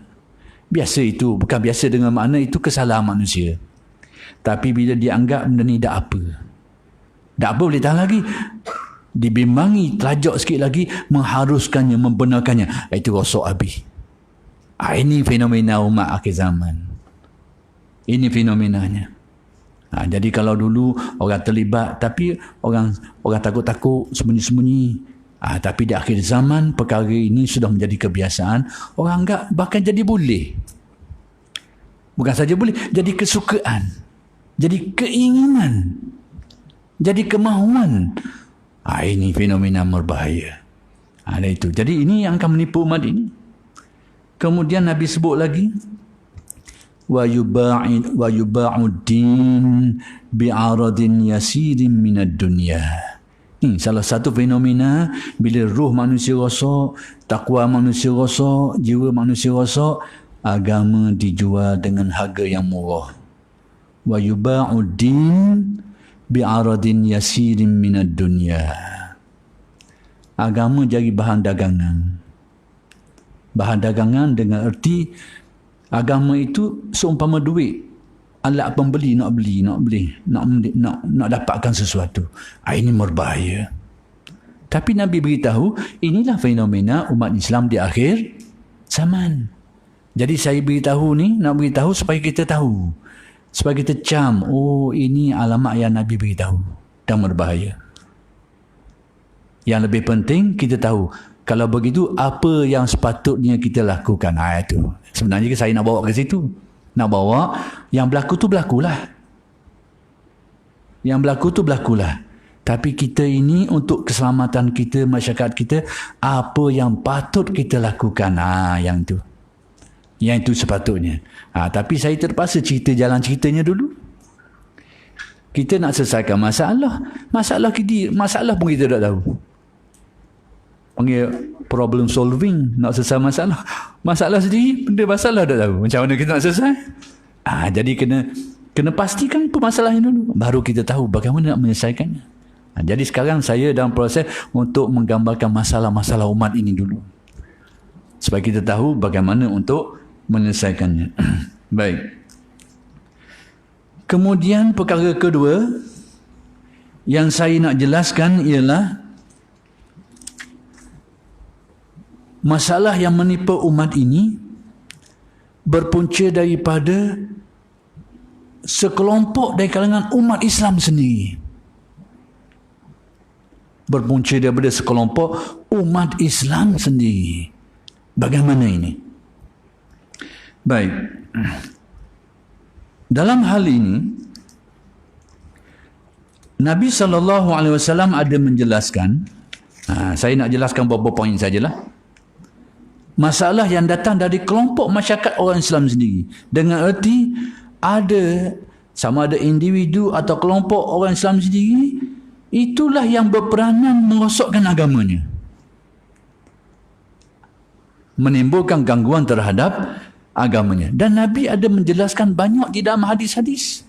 Biasa itu, bukan biasa dengan makna itu kesalahan manusia. Tapi bila dianggap benda ni tak apa. Tak apa boleh tahan lagi. Dibimbangi, telajak sikit lagi, mengharuskannya, membenarkannya. Itu rosak habis. Ini fenomena umat akhir zaman. Ini fenomenanya. Jadi kalau dulu orang terlibat, tapi orang takut-takut, sembunyi-sembunyi. Tapi di akhir zaman perkara ini sudah menjadi kebiasaan. Orang anggap bahkan jadi boleh. Bukan saja boleh, jadi kesukaan, jadi keinginan, jadi kemahuan. Ini fenomena berbahaya. Itu. Jadi ini yang akan menipu umat ini. Kemudian Nabi sebut lagi, wa yuba'uddin bi'aradin yasirin minad dunya. Ini salah satu fenomena bila ruh manusia rosak, takwa manusia rosak, jiwa manusia rosak, agama dijual dengan harga yang murah. Wa yuba'uddin bi'aradin yasirin minad dunya. Agama jadi bahan dagangan. Bahan dagangan dengan erti agama itu seumpama duit. Alat pembeli nak beli, nak dapatkan sesuatu. Ini berbahaya. Tapi Nabi beritahu, inilah fenomena umat Islam di akhir zaman. Jadi saya beritahu ni, nak beritahu supaya kita tahu. Supaya kita cam, ini alamat yang Nabi beritahu. Dan berbahaya. Yang lebih penting, kita tahu. Kalau begitu, apa yang sepatutnya kita lakukan? Itu. Sebenarnya saya nak bawa ke situ. Nak bawa, yang berlaku tu berlakulah. Yang berlaku tu berlakulah. Tapi kita ini untuk keselamatan kita, masyarakat kita, apa yang patut kita lakukan? Yang tu. Yang itu sepatutnya. Tapi saya terpaksa cerita jalan ceritanya dulu. Kita nak selesaikan masalah. Masalah pun kita tak tahu. Panggil problem solving, nak selesai masalah. Masalah sendiri, benda masalah tak tahu. Macam mana kita nak selesai? Jadi kena pastikan permasalahannya dulu. Baru kita tahu bagaimana nak menyelesaikannya. Jadi sekarang saya dalam proses untuk menggambarkan masalah-masalah umat ini dulu. Supaya kita tahu bagaimana untuk menyelesaikannya. Baik. Kemudian perkara kedua yang saya nak jelaskan ialah masalah yang menimpa umat ini berpunca daripada sekelompok dari kalangan umat Islam sendiri. Berpunca daripada sekelompok umat Islam sendiri. Bagaimana ini? Baik. Dalam hal ini, Nabi SAW ada menjelaskan, saya nak jelaskan beberapa poin sajalah. Masalah yang datang dari kelompok masyarakat orang Islam sendiri. Dengan erti sama ada individu atau kelompok orang Islam sendiri, itulah yang berperanan merosakkan agamanya. Menimbulkan gangguan terhadap agamanya. Dan Nabi ada menjelaskan banyak di dalam hadis-hadis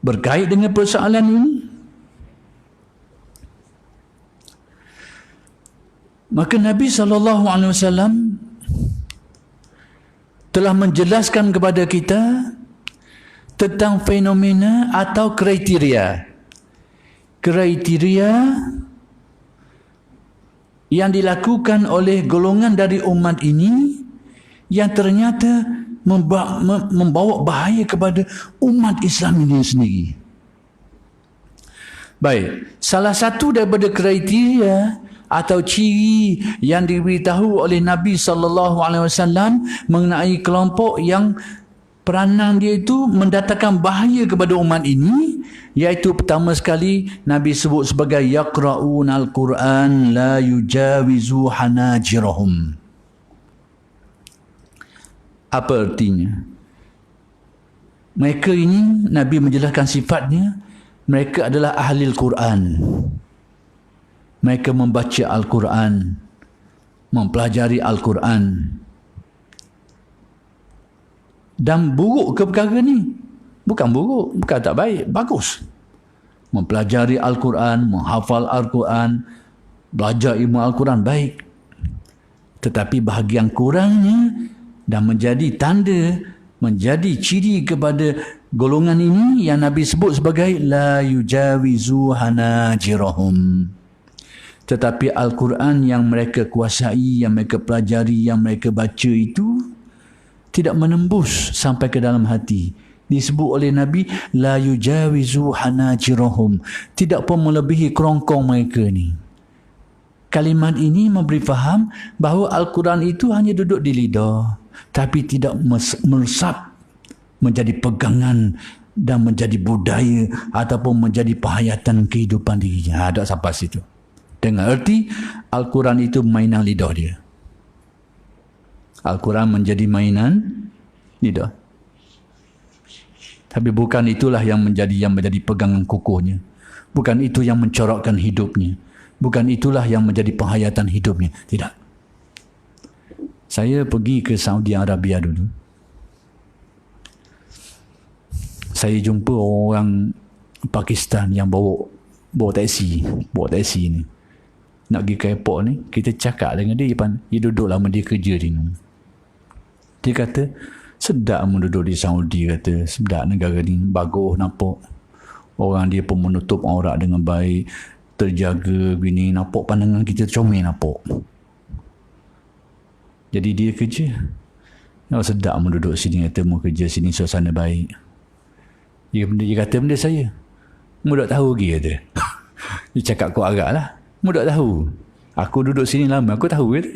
berkait dengan persoalan ini. Maka Nabi SAW telah menjelaskan kepada kita tentang fenomena atau kriteria yang dilakukan oleh golongan dari umat ini yang ternyata membawa bahaya kepada umat Islam ini sendiri. Baik, salah satu daripada kriteria atau ciri yang diberitahu oleh Nabi SAW mengenai kelompok yang peranan dia itu mendatangkan bahaya kepada umat ini, iaitu pertama sekali Nabi sebut sebagai yaqra'un al-Quran la yujawizu hanajirahum. Apa artinya? Mereka ini Nabi menjelaskan sifatnya, mereka adalah ahli Al-Quran. Mereka membaca Al-Quran, mempelajari Al-Quran. Dan buruk ke perkara ni? Bukan buruk, bukan tak baik, bagus. Mempelajari Al-Quran, menghafal Al-Quran, belajar ilmu Al-Quran, baik. Tetapi bahagian kurangnya dan menjadi tanda, menjadi ciri kepada golongan ini yang Nabi sebut sebagai la yujawizu hanajirahum. Tetapi Al-Quran yang mereka kuasai, yang mereka pelajari, yang mereka baca itu tidak menembus sampai ke dalam hati. Disebut oleh Nabi la yujawizu hanajirahum, tidak pun melebihi kerongkong mereka ni. Kalimat ini memberi faham bahawa Al-Quran itu hanya duduk di lidah, tapi tidak meresap menjadi pegangan dan menjadi budaya ataupun menjadi penghayatan kehidupan dirinya. Ada sampai situ. Dengan erti Al-Quran itu mainan lidah dia. Al-Quran menjadi mainan lidah. Tapi bukan itulah yang menjadi pegangan kukuhnya. Bukan itu yang mencorakkan hidupnya. Bukan itulah yang menjadi penghayatan hidupnya. Tidak. Saya pergi ke Saudi Arabia dulu. Saya jumpa orang Pakistan yang bawa taksi ni. Nak pergi ke airport ni, kita cakap dengan dia, dia duduk lama dia kerja di ni. Dia kata, sedap duduk di Saudi, kata, sedap negara ni, bagus nampak. Orang dia pun menutup aurat dengan baik, terjaga begini, nampak pandangan kita comel nampak. Jadi dia kerja. Oh, sedap duduk sini, kata, mau kerja sini, suasana baik. Dia kata benda saya, mu tak tahu lagi, kata. Dia cakap kau agak lah, mu tak tahu. Aku duduk sini lama, aku tahu, kata.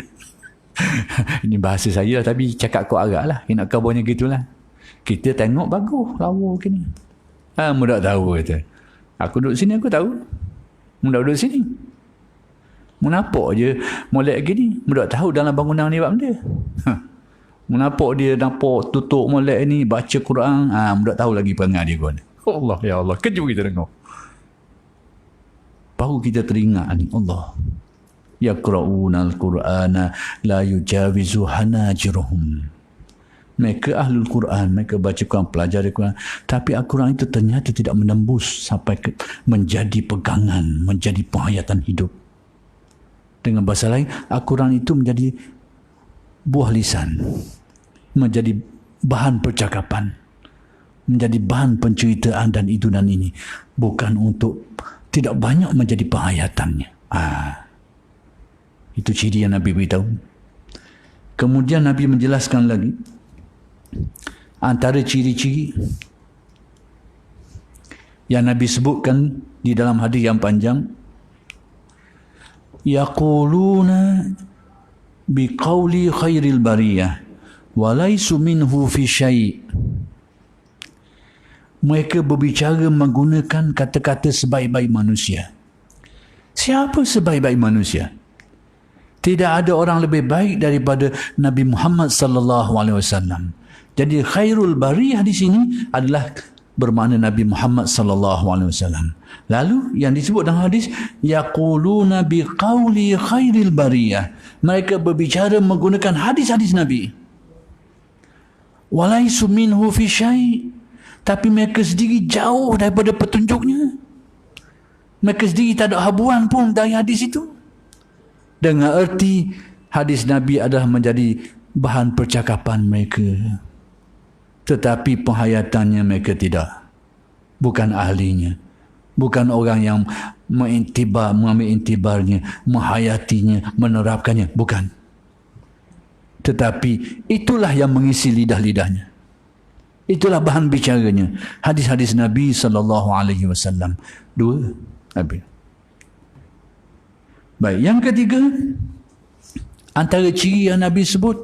Ini bahasa saya, tapi cakap kau agak lah. Nak kabarnya gitulah. Kita tengok bagus, lawa gini. Mu tak tahu, kata. Aku duduk sini, aku tahu. Mu tak duduk sini. Mu nampak je molek gini. Mu tak tahu dalam bangunan ni buat benda. Mu nampak dia nampak tutup molek ni, baca Quran. Mu tak tahu lagi perangai dia kau ni. Allah, ya Allah. Kejut kita tengok. Baru kita teringat ni. Allah. Yaqra'una al-Qur'ana la yujawizu hanajiruhum. Mereka ahlul Quran, mereka baca Quran, pelajari Quran, tapi Al-Quran itu ternyata tidak menembus sampai menjadi pegangan, menjadi penghayatan hidup. Dengan bahasa lain, Al-Quran itu menjadi buah lisan, menjadi bahan percakapan, menjadi bahan penceritaan dan itu dan ini, bukan untuk tidak banyak menjadi penghayatannya. Itu ciri yang Nabi beritahu. Kemudian Nabi menjelaskan lagi antara ciri-ciri yang Nabi sebutkan di dalam hadis yang panjang, yaquluna biqauli khairil bariyah wa laysu minhu fi syai'. Mereka berbicara menggunakan kata-kata sebaik-baik manusia. Siapa sebaik-baik manusia? Tidak ada orang lebih baik daripada Nabi Muhammad sallallahu alaihi wasallam. Jadi khairul bariyah di sini adalah bermakna Nabi Muhammad sallallahu alaihi wasallam. Lalu yang disebut dalam hadis, yaquluna biqauli khairil bariyah. Mereka berbicara menggunakan hadis-hadis Nabi. Walaisu minhu fi syai'. Tapi mereka sendiri jauh daripada petunjuknya. Mereka sendiri tak ada habuan pun dari hadis itu. Dengan erti hadis Nabi adalah menjadi bahan percakapan mereka. Tetapi penghayatannya mereka tidak. Bukan ahlinya. Bukan orang yang mengambil intibarnya, menghayatinya, menerapkannya. Bukan. Tetapi itulah yang mengisi lidah-lidahnya. Itulah bahan bicaranya. Hadis-hadis Nabi SAW. Dua. Habis. Baik, yang ketiga, antara ciri yang Nabi sebut,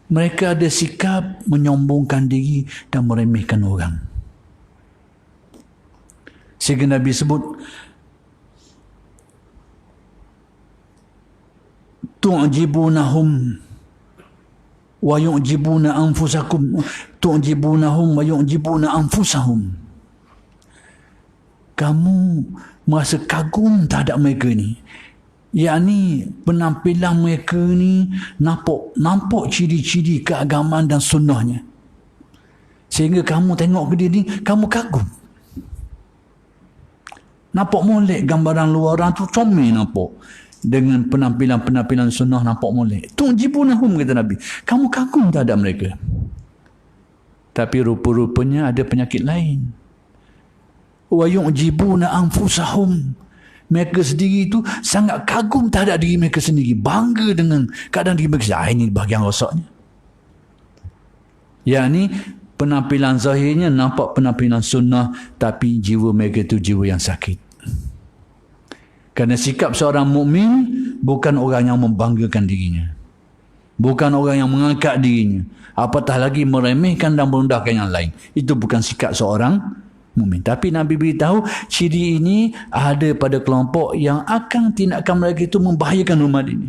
mereka ada sikap menyombongkan diri dan meremehkan orang. Sehingga Nabi sebut, tu'jibunahum wa yu'jibuna anfusakum, tu'jibunahum wa yu'jibuna anfusahum. Kamu merasa kagum terhadap mereka ni. Yakni penampilan mereka ni nampak ciri-ciri keagamaan dan sunnahnya. Sehingga kamu tengok ke dia ni, kamu kagum. Nampak molek gambaran luaran tu, comel nampak. Dengan penampilan-penampilan sunnah nampak molek. Tu'jibunahum, kata Nabi. Kamu kagum terhadap mereka. Tapi rupa-rupanya ada penyakit lain. Wa yu'jibuna anfusahum. Mereka sendiri itu sangat kagum terhadap diri mereka sendiri, bangga dengan keadaan diri mereka sendiri. Ini bahagian rosaknya. Yakni penampilan zahirnya nampak penampilan sunnah, tapi jiwa mereka itu jiwa yang sakit. Kerana sikap seorang mukmin bukan orang yang membanggakan dirinya. Bukan orang yang mengangkat dirinya. Apatah lagi meremehkan dan merendahkan yang lain. Itu bukan sikap seorang mukmin. Tapi Nabi beritahu ciri ini ada pada kelompok yang akan tindakan mereka itu membahayakan umat ini.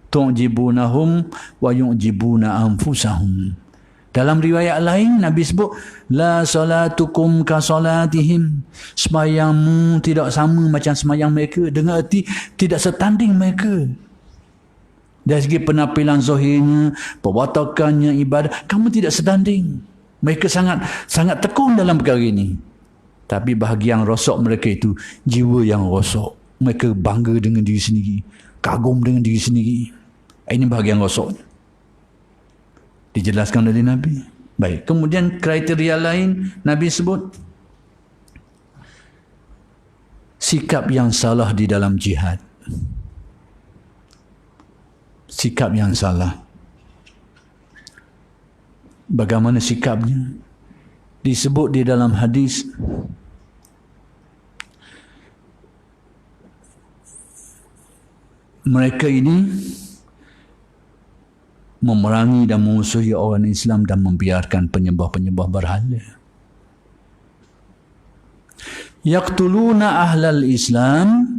Tu'jibunahum wa yu'jibuna anfusahum. Dalam riwayat lain Nabi sebut la salatukum ka salatihim, sembahyangmu tidak sama macam sembahyang mereka, dengan erti tidak setanding mereka. Dari segi penampilan zahirnya, perwatakannya, ibadah, kamu tidak setanding. Mereka sangat tekun dalam perkara ini. Tapi bahagian rosak mereka itu jiwa yang rosak. Mereka bangga dengan diri sendiri, kagum dengan diri sendiri. Ini bahagian rosaknya. Dijelaskan oleh Nabi. Baik, kemudian kriteria lain Nabi sebut sikap yang salah di dalam jihad. Sikap yang salah. Bagaimana sikapnya? Disebut di dalam hadis mereka ini memerangi dan memusuhi orang Islam dan membiarkan penyembah-penyembah berhala. Yaqtuluna ahlal Islam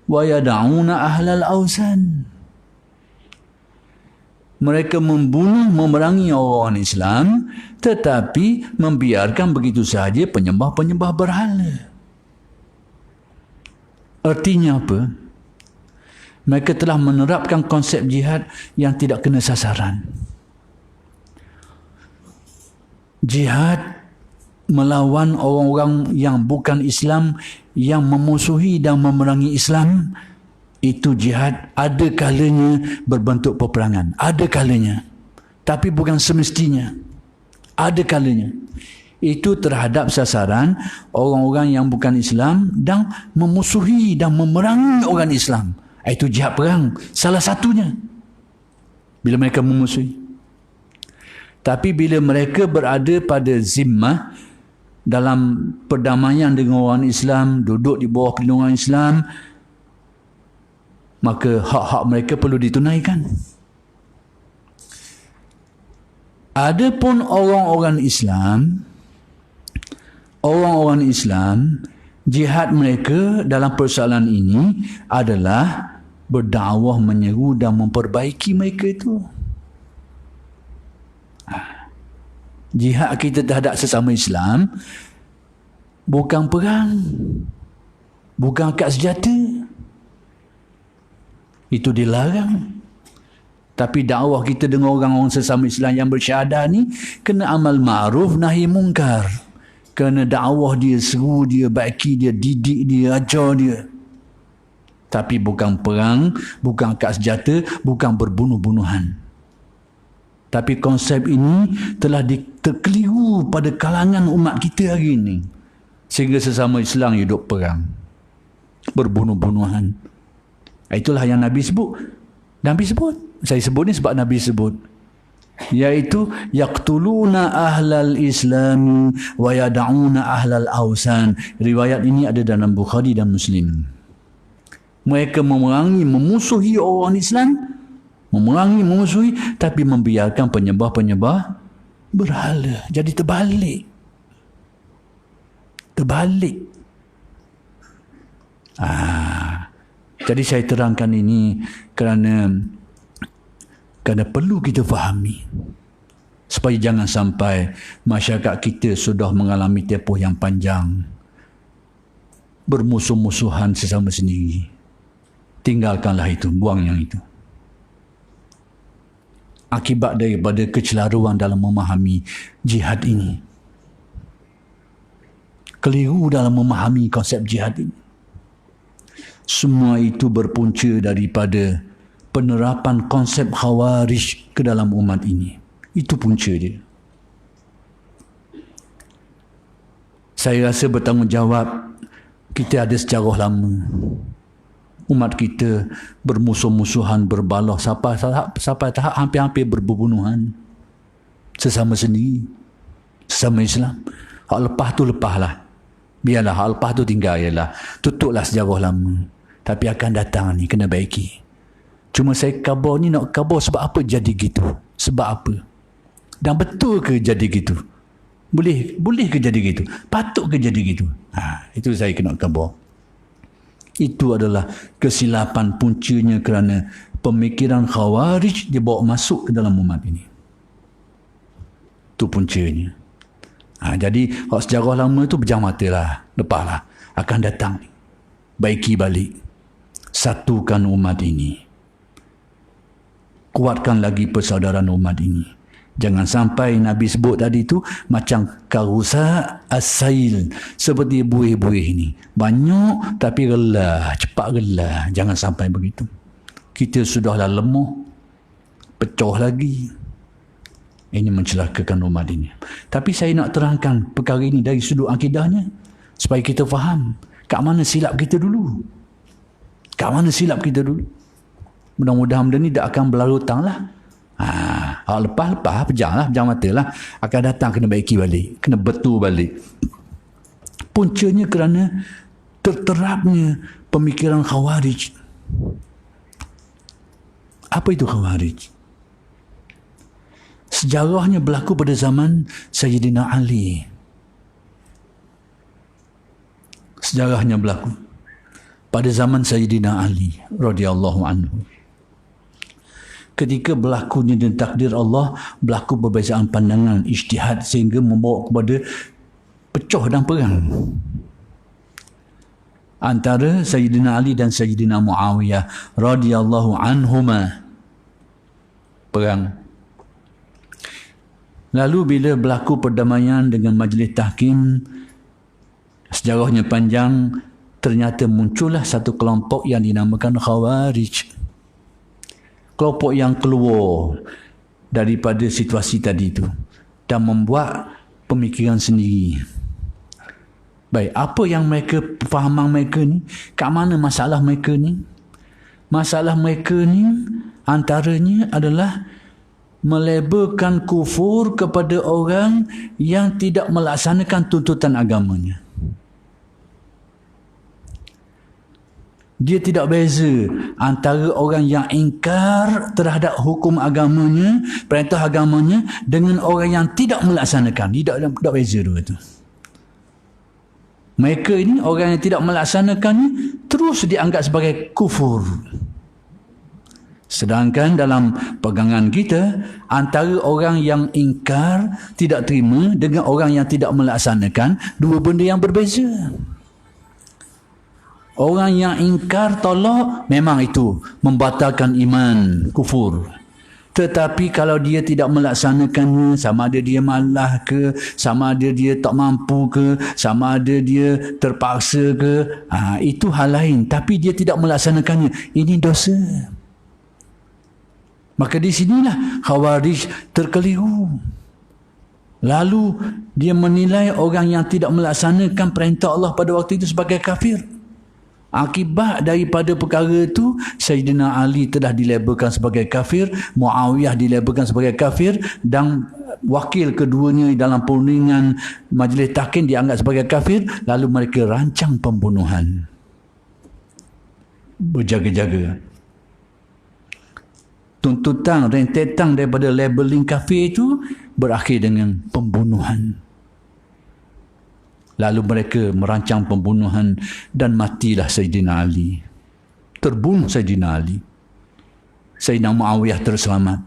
wa yad'una ahlal awsan. Mereka membunuh, memerangi orang Islam tetapi membiarkan begitu sahaja penyembah-penyembah berhala. Artinya apa? Mereka telah menerapkan konsep jihad yang tidak kena sasaran. Jihad melawan orang-orang yang bukan Islam, yang memusuhi dan memerangi Islam, itu jihad ada kalanya berbentuk peperangan. Ada kalanya. Tapi bukan semestinya. Ada kalanya. Itu terhadap sasaran orang-orang yang bukan Islam dan memusuhi dan memerangi orang Islam. Itu jihad perang. Salah satunya. Bila mereka memusuhi. Tapi bila mereka berada pada zimmah, dalam perdamaian dengan orang Islam, duduk di bawah perlindungan Islam, maka hak-hak mereka perlu ditunaikan. Adapun orang-orang Islam, jihad mereka dalam persoalan ini adalah berdakwah, menyeru dan memperbaiki mereka itu. Jihad kita terhadap sesama Islam bukan perang, bukan angkat senjata. Itu dilarang. Tapi dakwah kita dengan orang-orang sesama Islam yang bersyahadah ni kena amal ma'ruf nahi mungkar. Kena dakwah dia, seru dia, baiki dia, didik dia, ajar dia. Tapi bukan perang, bukan angkat senjata, bukan berbunuh-bunuhan. Tapi konsep ini telah terkeliru pada kalangan umat kita hari ini. Sehingga sesama Islam hidup perang, berbunuh-bunuhan. Itulah yang Nabi sebut. Nabi sebut. Saya sebut ni sebab Nabi sebut. Iaitu yaqtuluna ahlal Islam wa yad'una ahlal awsan. Riwayat ini ada dalam Bukhari dan Muslim. Mereka memerangi, memusuhi orang Islam, memerangi, memusuhi, tapi membiarkan penyembah-penyembah berhala. Jadi terbalik. Jadi saya terangkan ini kerana perlu kita fahami supaya jangan sampai masyarakat kita sudah mengalami tempoh yang panjang bermusuh-musuhan sesama sendiri. Tinggalkanlah itu, buang yang itu. Akibat daripada kecelaruan dalam memahami jihad ini. Keliru dalam memahami konsep jihad ini. Semua itu berpunca daripada penerapan konsep khawarij ke dalam umat ini. Itu punca dia. Saya rasa bertanggungjawab kita ada sejarah lama. Umat kita bermusuh-musuhan, berbalah sampai tahap hampir-hampir berbunuhan sesama sendiri, sesama Islam. Hak lepas tu lepaslah. Biarlah hal lepas tu tinggal ialah tutuplah sejarah lama. Tapi akan datang ni kena baiki. Cuma saya khabar ni nak khabar sebab apa jadi gitu? Sebab apa? Dan betul ke jadi gitu? Boleh ke jadi gitu? Patut ke jadi gitu? Itu saya kena khabar. Itu adalah kesilapan puncanya kerana pemikiran Khawarij dibawa masuk ke dalam umat ini. Itu puncanya. Jadi hak sejarah lama tu pejam mata lah. Lepas lah. Akan datang. Baiki balik. Satukan umat ini. Kuatkan lagi persaudaraan umat ini. Jangan sampai Nabi sebut tadi tu macam karusa as-sail, seperti buih-buih ini. Banyak tapi gelah, cepat gelah. Jangan sampai begitu. Kita sudahlah lemah, pecah lagi. Ini mencelakakan umat ini. Tapi saya nak terangkan perkara ini dari sudut akidahnya supaya kita faham kat mana silap kita dulu. Kat mana silap kita dulu. Mudah-mudahan benda ni tak akan berlarutang lah. Lepas pejam mata lah. Akan datang kena baiki balik. Kena betul balik. Puncanya kerana terterapnya pemikiran Khawarij. Apa itu Khawarij? Sejarahnya berlaku pada zaman Sayyidina Ali. Sejarahnya berlaku pada zaman Sayyidina Ali radhiyallahu anhu. Ketika berlakunya dan takdir Allah, berlaku perbezaan pandangan, ijtihad sehingga membawa kepada pecah dan perang antara Sayyidina Ali dan Sayyidina Muawiyah radhiyallahu anhuma. Perang. Lalu bila berlaku perdamaian dengan majlis tahkim, sejarahnya panjang, ternyata muncullah satu kelompok yang dinamakan Khawarij. Kelompok yang keluar daripada situasi tadi itu dan membuat pemikiran sendiri. Baik, apa yang mereka, fahaman mereka ni, kat mana masalah mereka ni? Masalah mereka ni antaranya adalah melabelkan kufur kepada orang yang tidak melaksanakan tuntutan agamanya. Dia tidak beza antara orang yang ingkar terhadap hukum agamanya, perintah agamanya, dengan orang yang tidak melaksanakan. Tidak beza dua itu. Mereka ini, orang yang tidak melaksanakannya, terus dianggap sebagai kufur. Sedangkan dalam pegangan kita, antara orang yang ingkar, tidak terima, dengan orang yang tidak melaksanakan, dua benda yang berbeza. Orang yang ingkar tolak, memang itu membatalkan iman, kufur. Tetapi kalau dia tidak melaksanakannya, sama ada dia malas ke, sama ada dia tak mampu ke, sama ada dia terpaksa ke, itu hal lain. Tapi dia tidak melaksanakannya, ini dosa. Maka di sinilah Khawarij terkeliru. Lalu dia menilai orang yang tidak melaksanakan perintah Allah pada waktu itu sebagai kafir. Akibat daripada perkara itu, Sayyidina Ali telah dilabelkan sebagai kafir, Muawiyah dilabelkan sebagai kafir, dan wakil keduanya dalam perundingan majlis tahkim dianggap sebagai kafir. Lalu mereka rancang pembunuhan. Berjaga-jaga. Tuntutan, rentetan daripada labeling kafir itu berakhir dengan pembunuhan. Lalu mereka merancang pembunuhan dan matilah Sayyidina Ali. Terbunuh Sayyidina Ali. Sayyidina Muawiyah terselamat.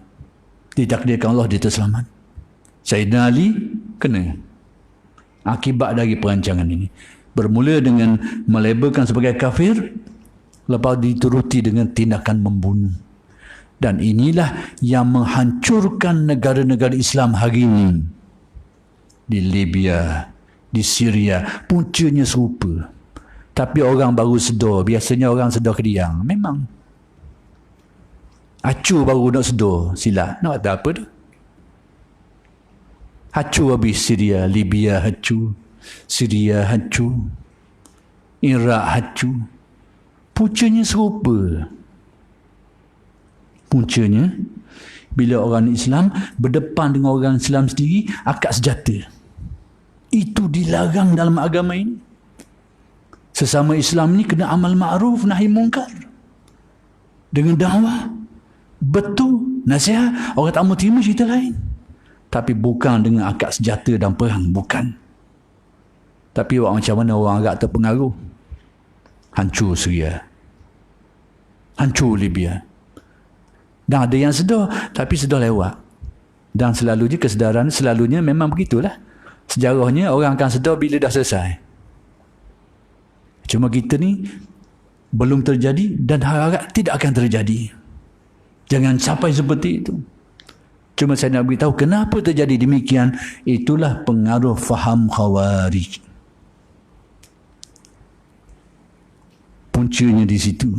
Ditakdirkan Allah dia terselamat. Sayyidina Ali kena. Akibat dari perancangan ini. Bermula dengan melabelkan sebagai kafir, lepas dituruti dengan tindakan membunuh. Dan inilah yang menghancurkan negara-negara Islam hari ini. Di Libya, di Syria, puncanya serupa. Tapi orang baru sedar. Biasanya orang sedar kediang. Memang. Acu baru nak sedar. Silap. Nak kata apa tu? Hacu habis Syria. Libya hacu. Syria hacu. Iraq hacu. Puncanya serupa. Puncanya, bila orang Islam berdepan dengan orang Islam sendiri, akad senjata. Itu dilarang dalam agama ini. Sesama Islam ni kena amal ma'ruf nahi mungkar. Dengan dakwah. Betul. Nasihat. Orang tak mau terima cerita lain. Tapi bukan dengan akad senjata dan perang. Bukan. Tapi macam mana orang agak terpengaruh? Hancur Syria. Hancur Libya. Dan ada yang sedar. Tapi sedar lewat. Dan selalunya kesedaran selalunya memang begitulah. Sejarahnya orang akan sedar bila dah selesai. Cuma kita ni belum terjadi dan harap tidak akan terjadi. Jangan sampai seperti itu. Cuma saya nak beritahu kenapa terjadi demikian. Itulah pengaruh faham Khawarij. Puncanya di situ.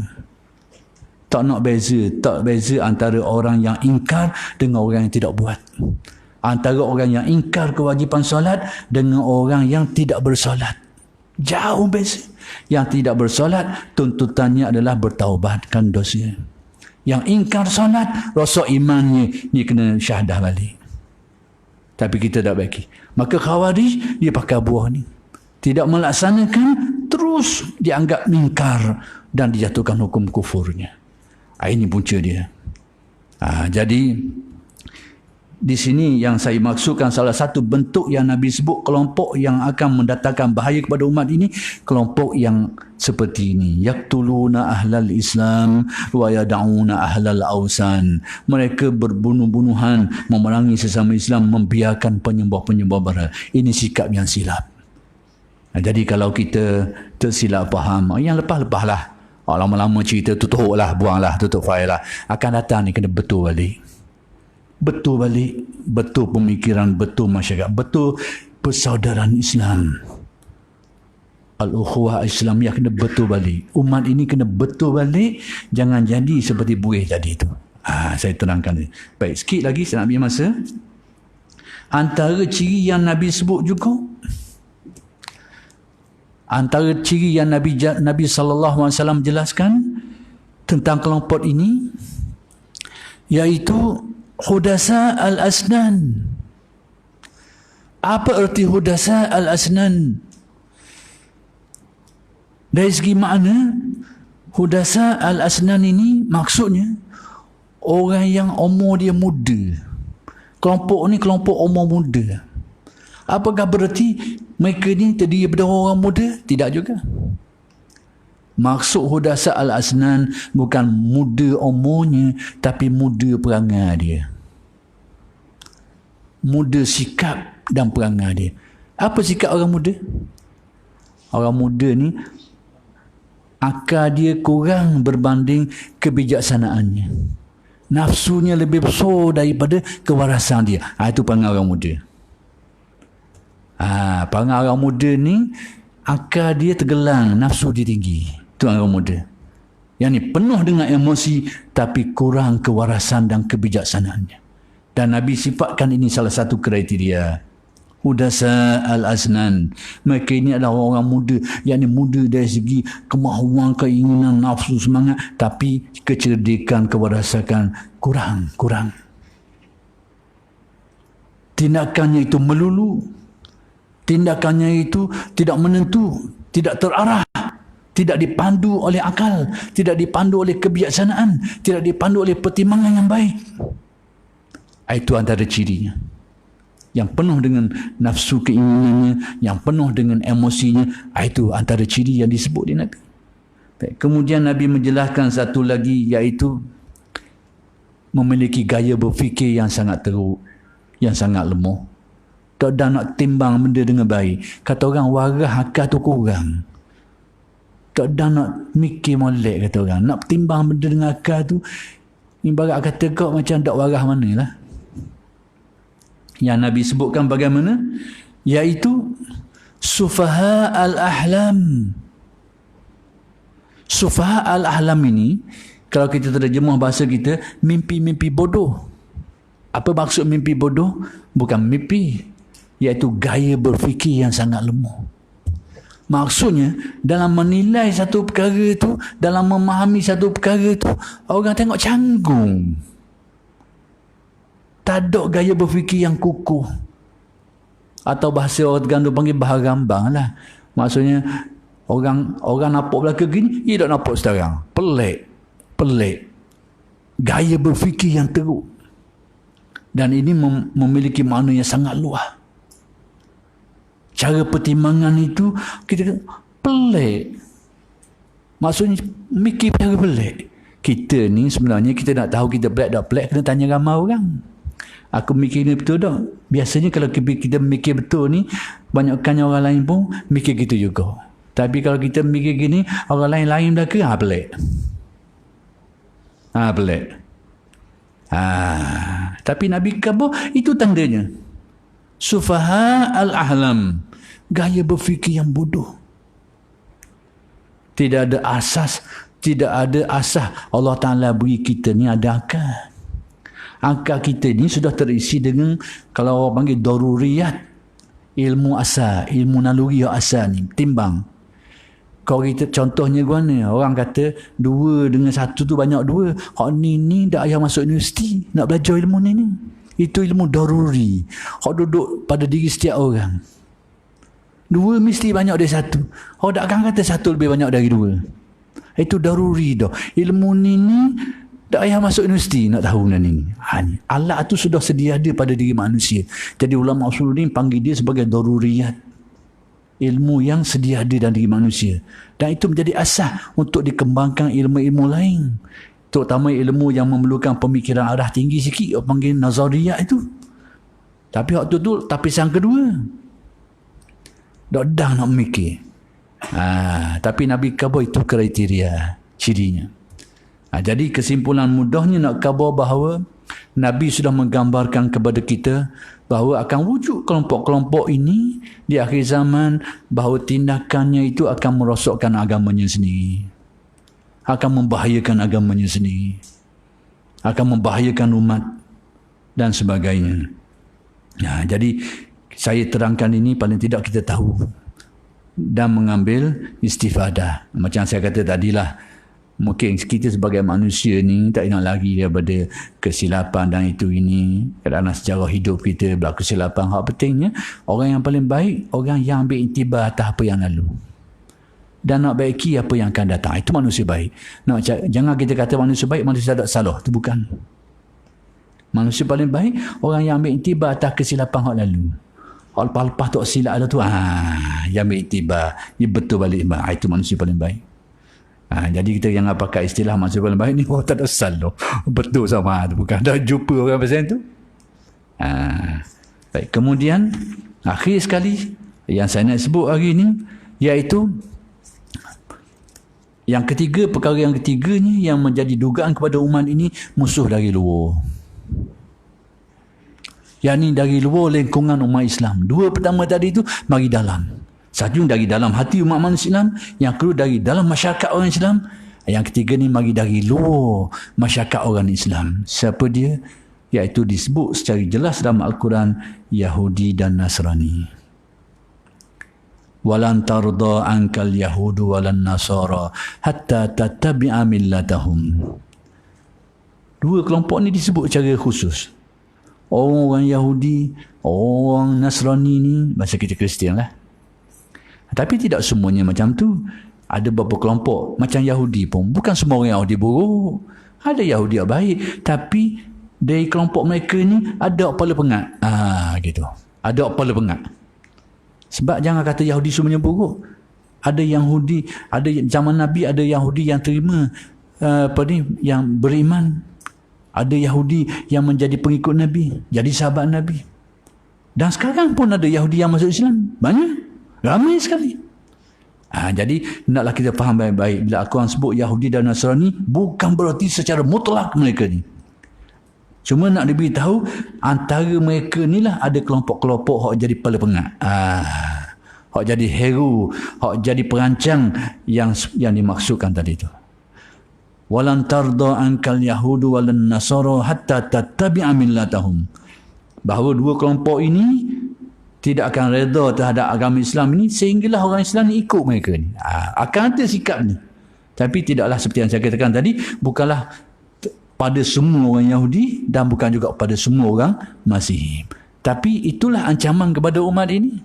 Tak beza antara orang yang ingkar dengan orang yang tidak buat. Antara orang yang ingkar kewajipan solat dengan orang yang tidak bersolat. Jauh beza. Yang tidak bersolat, tuntutannya adalah bertaubatkan dosa. Yang ingkar solat, rasa imannya, dia kena syahadah balik. Tapi kita tak bagi. Maka Khawarij, dia pakai buah ni. Tidak melaksanakan, terus dianggap ingkar dan dijatuhkan hukum kufurnya. Ini punca dia. Jadi di sini yang saya maksudkan salah satu bentuk yang Nabi sebut kelompok yang akan mendatangkan bahaya kepada umat ini, kelompok yang seperti ini, yaqtuluna ahlal Islam wa yad'una ahlal awsan. Mereka berbunuh-bunuhan, memerangi sesama Islam, membiarkan penyembah-penyembah berhala. Ini sikap yang silap. Jadi kalau kita tersilap faham, yang lepas-lepaslah. Lama-lama cerita tutuplah, buanglah, tutup file lah. Akan datang ni kena betul balik. Betul balik. Betul pemikiran, betul masyarakat. Betul persaudaraan Islam. Al-ukhuwah Islamiyah kena betul balik. Umat ini kena betul balik. Jangan jadi seperti buih tadi tu. Saya terangkan ni. Baik, sikit lagi saya nak ambil masa. Antara ciri yang Nabi sebut juga, antara ciri yang Nabi SAW jelaskan tentang kelompok ini, iaitu hudasa al-asnan. Apa erti hudasa al-asnan? Dari segi makna, hudasa al-asnan ini maksudnya orang yang umur dia muda. Kelompok ni kelompok umur muda. Apakah berarti mereka ni terdiri daripada orang muda? Tidak juga. Maksud hudasa al-asnan bukan muda umurnya, tapi muda perangai dia. Muda sikap dan perangai dia. Apa sikap orang muda? Orang muda ni akal dia kurang berbanding kebijaksanaannya. Nafsunya lebih besar daripada kewarasan dia. Itu perangai orang muda. Perangai orang muda ni akal dia tergelang, nafsu dia tinggi. Itu orang muda. Yang ni penuh dengan emosi tapi kurang kewarasan dan kebijaksanaannya. Dan Nabi sifatkan ini salah satu kriteria. Hudasa al-asnan. Mereka ini adalah orang muda. Yang ni muda dari segi kemahuan, keinginan, nafsu, semangat. Tapi kecerdikan, kewarasan kurang. Tindakannya itu melulu. Tindakannya itu tidak menentu, tidak terarah, tidak dipandu oleh akal, tidak dipandu oleh kebijaksanaan, tidak dipandu oleh pertimbangan yang baik. Itu antara cirinya. Yang penuh dengan nafsu keinginannya, yang penuh dengan emosinya, itu antara ciri yang disebut di Nabi. Kemudian Nabi menjelaskan satu lagi, iaitu memiliki gaya berfikir yang sangat teruk, yang sangat lemah. Tak dah nak timbang benda dengan baik. Kata orang, warah akal tu kurang. Tak dah nak mikir molek, kata orang. Nak timbang benda dengan akal tu, ibarat kata kau macam tak warah mana lah. Yang Nabi sebutkan bagaimana? Iaitu sufaha al-ahlam. Sufaha al-ahlam ini, kalau kita terjemah bahasa kita, mimpi-mimpi bodoh. Apa maksud mimpi bodoh? Bukan mimpi, iaitu gaya berfikir yang sangat lemah. Maksudnya, dalam menilai satu perkara itu, dalam memahami satu perkara itu, orang tengok canggung. Tak ada gaya berfikir yang kukuh. Atau bahasa orang Terengganu panggil bahar gambang lah. Maksudnya, Orang nampak belaka gini, dia tak nampak sekarang. Pelik. Gaya berfikir yang teruk. Dan ini memiliki makna yang sangat luas. Cara pertimbangan itu, kita pelik. Maksudnya, mikir cara pelik. Kita ni sebenarnya, kita nak tahu kita pelik tak pelik, kena tanya ramai orang. Aku mikir ni betul tak? Biasanya kalau kita mikir betul ni, banyakkannya orang lain pun mikir gitu juga. Tapi kalau kita mikir gini, orang lain belaka, pelik. Pelik. Tapi Nabi kata, itu tandanya. Sufaha al-ahlam. Gaya berfikir yang bodoh. Tidak ada asas. Tidak ada asas. Allah Ta'ala beri kita ni ada akal. Akal kita ni sudah terisi dengan, kalau orang panggil daruriyat, ilmu asal, ilmu naluri asal ni, timbang. Kalau kita contohnya mana, orang kata 2 dengan 1 tu banyak 2. Hak ni tak payah masuk universiti nak belajar ilmu ni. Itu ilmu daruri. Hak duduk pada diri setiap orang. 2 mesti banyak dari 1. Hak takkan kata 1 lebih banyak dari 2. Itu daruri dah. Ilmu ni tak payah masuk universiti nak tahu ni. Alat tu sudah sedia ada pada diri manusia. Jadi ulama usuluddin panggil dia sebagai daruriyat. Ilmu yang sedia ada dalam diri manusia. Dan itu menjadi asas untuk dikembangkan ilmu-ilmu lain. Terutama ilmu yang memerlukan pemikiran arah tinggi sikit, orang panggil nazariyat itu. Tapi waktu tu tapisan kedua. Dah nak mikir. Tapi Nabi khabar itu kriteria, cirinya. Jadi kesimpulan mudahnya nak khabar bahawa Nabi sudah menggambarkan kepada kita bahawa akan wujud kelompok-kelompok ini di akhir zaman, bahawa tindakannya itu akan merosakkan agamanya sendiri, akan membahayakan agamanya sendiri, akan membahayakan umat dan sebagainya. Jadi saya terangkan ini paling tidak kita tahu dan mengambil istifadah. Macam saya kata tadilah, mungkin kita sebagai manusia ni tak nak lari daripada kesilapan dan itu ini. Kerana sejarah hidup kita berlaku kesilapan. Hak pentingnya, orang yang paling baik, orang yang ambil intibar atas apa yang lalu dan nak baiki apa yang akan datang. Itu manusia baik. Jangan kita kata manusia baik, manusia tak salah. Itu bukan. Manusia paling baik, orang yang ambil intibar atas kesilapan hak lalu. Hak lepas-lepas tak silap ada tu, yang ambil intibar, dia betul balik. Itu manusia paling baik. Jadi kita jangan pakai istilah manusia paling baik ni, tak ada salah. Betul sama tu, bukan dah jumpa orang pasal tu. Baik, kemudian akhir sekali yang saya nak sebut hari ni, iaitu yang ketiga, perkara yang ketiganya yang menjadi dugaan kepada umat ini, musuh dari luar. Yang ni dari luar lingkungan umat Islam. 2 pertama tadi tu mari dalam. Satu dari dalam hati umat manusia Islam, yang kedua dari dalam masyarakat orang Islam, yang ketiga ni mari dari luar masyarakat orang Islam. Siapa dia? Iaitu disebut secara jelas dalam Al-Quran, Yahudi dan Nasrani. Walan tarda ankal yahudu walan nasara hatta tattabi'a millatahum. 2 kelompok ni disebut secara khusus. Orang Yahudi, orang Nasrani ni, bahasa kita Kristian lah. Tapi tidak semuanya macam tu. Ada beberapa kelompok macam Yahudi pun. Bukan semua orang Yahudi buruk. Ada Yahudi yang baik. Tapi dari kelompok mereka ni ada kepala pengat. Gitu. Ada kepala pengat. Sebab jangan kata Yahudi semuanya buruk. Ada Yahudi, ada zaman Nabi ada Yahudi yang terima yang beriman. Ada Yahudi yang menjadi pengikut Nabi, jadi sahabat Nabi. Dan sekarang pun ada Yahudi yang masuk Islam. Banyak. Ramai sekali. Jadi naklah kita faham baik-baik. Bila Al-Quran sebut Yahudi dan Nasrani, bukan berarti secara mutlak mereka ni. Cuma nak diberitahu, antara mereka ni lah ada kelompok-kelompok yang jadi kepala pengat. Hak jadi hero, hak jadi perancang yang dimaksudkan tadi tu. Walan tarda ankal yahudu walan nasara hatta tattabi'a millatahum. Bahawa 2 kelompok ini tidak akan reda terhadap agama Islam ini sehinggalah orang Islam ni ikut mereka ni. Akan ada sikap ni. Tapi tidaklah seperti yang saya katakan tadi, bukanlah pada semua orang Yahudi dan bukan juga pada semua orang Masihi. Tapi itulah ancaman kepada umat ini.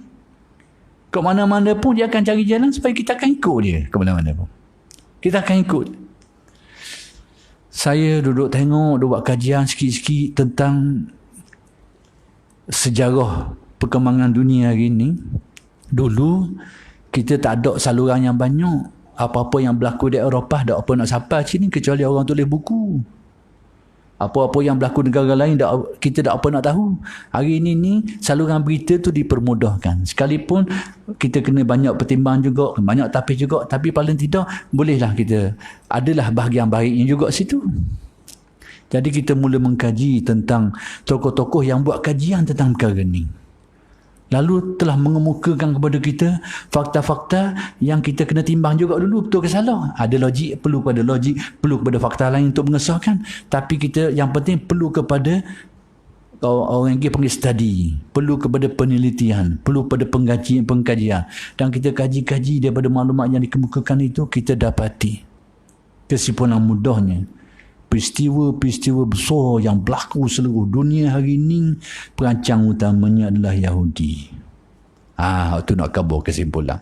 Ke mana-mana pun dia akan cari jalan supaya kita akan ikut dia. Ke mana-mana pun kita akan ikut. Saya duduk tengok, duduk buat kajian sikit-sikit tentang sejarah perkembangan dunia hari ini. Dulu kita tak ada saluran yang banyak. Apa-apa yang berlaku di Eropah tak apa nak sampai sini kecuali orang tulis buku. Apa-apa yang berlaku negara lain kita tak apa nak tahu. Hari ini saluran berita tu dipermudahkan. Sekalipun kita kena banyak pertimbang juga, banyak tapis juga, tapi paling tidak bolehlah kita adalah bahagian baiknya juga situ. Jadi kita mula mengkaji tentang tokoh-tokoh yang buat kajian tentang perkara ni. Lalu telah mengemukakan kepada kita fakta-fakta yang kita kena timbang juga dulu, betul ke salah. Ada logik, perlu kepada logik, perlu kepada fakta lain untuk mengesahkan. Tapi kita yang penting perlu kepada orang yang panggil study, perlu kepada penelitian, perlu kepada pengkajian. Dan kita kaji-kaji daripada maklumat yang dikemukakan itu, kita dapati kesimpulan mudahnya. Peristiwa-peristiwa besar yang berlaku seluruh dunia hari ini, perancang utamanya adalah Yahudi. Itu nak khabar kesimpulan.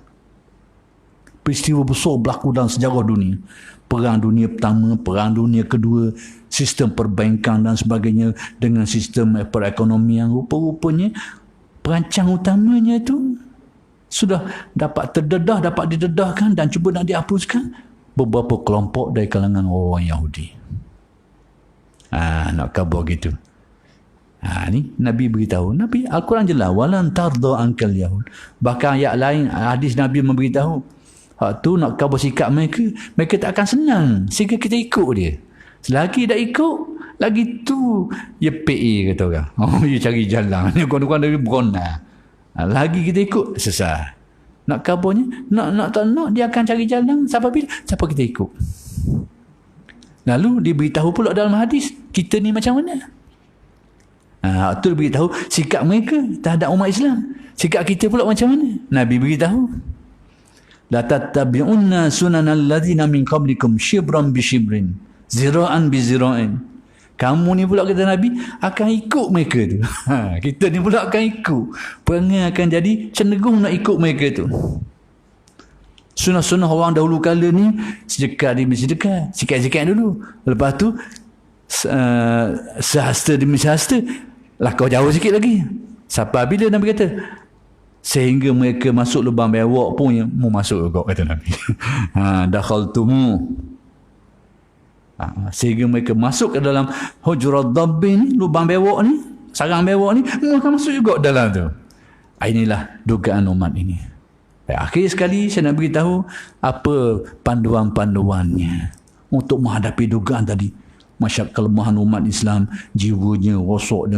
Peristiwa besar berlaku dalam sejarah dunia. Perang dunia pertama, perang dunia kedua, sistem perbankan dan sebagainya dengan sistem perekonomian. Rupa-rupanya perancang utamanya itu sudah dapat terdedah, dapat didedahkan dan cuba nak dihapuskan beberapa kelompok dari kalangan orang Yahudi. Nak khabar gitu. Ni Nabi beritahu. Nabi Al-Quran jelas, walan tarda ankal yahud. Bahkan ayat lain hadis Nabi memberitahu, tu nak khabar sikap mereka tak akan senang sehingga kita ikut dia. Selagi dah ikut, lagi tu ya PA kata orang. Dia cari jalan. Ni kawan-kawan dari berona. Lagi kita ikut sesat. Nak khabarnya, nak tak nak dia akan cari jalan siapa kita ikut. Lalu diberitahu pula dalam hadis, kita ni macam mana? Itu beritahu sikap mereka terhadap umat Islam. Sikap kita pula macam mana? Nabi beritahu, la tattabi'unna sunanal ladzina min qablikum shibran bi shibrin, zira'an bi zira'in. Kamu ni pula kata Nabi akan ikut mereka tu. Kita ni pula akan ikut. Perangai akan jadi cenderung nak ikut mereka tu. Sunnah-sunnah orang dahulu kala ni, sedekah demi sedekah, sikat-sikat dulu. Lepas tu sehasta demi sehasta, kau jauh sikit lagi. Sampai bila Nabi kata, sehingga mereka masuk lubang bewak pun yang mau masuk juga, kata Nabi. Dakhaltumu. Sehingga mereka masuk ke dalam hujurat dabbi ni, lubang bewak ni, sarang bewak ni, mereka masuk juga dalam tu. Inilah dugaan umat ini. Akhir sekali saya nak beritahu apa panduan-panduannya untuk menghadapi dugaan tadi. Masyarakat kelemahan umat Islam, jiwanya rosak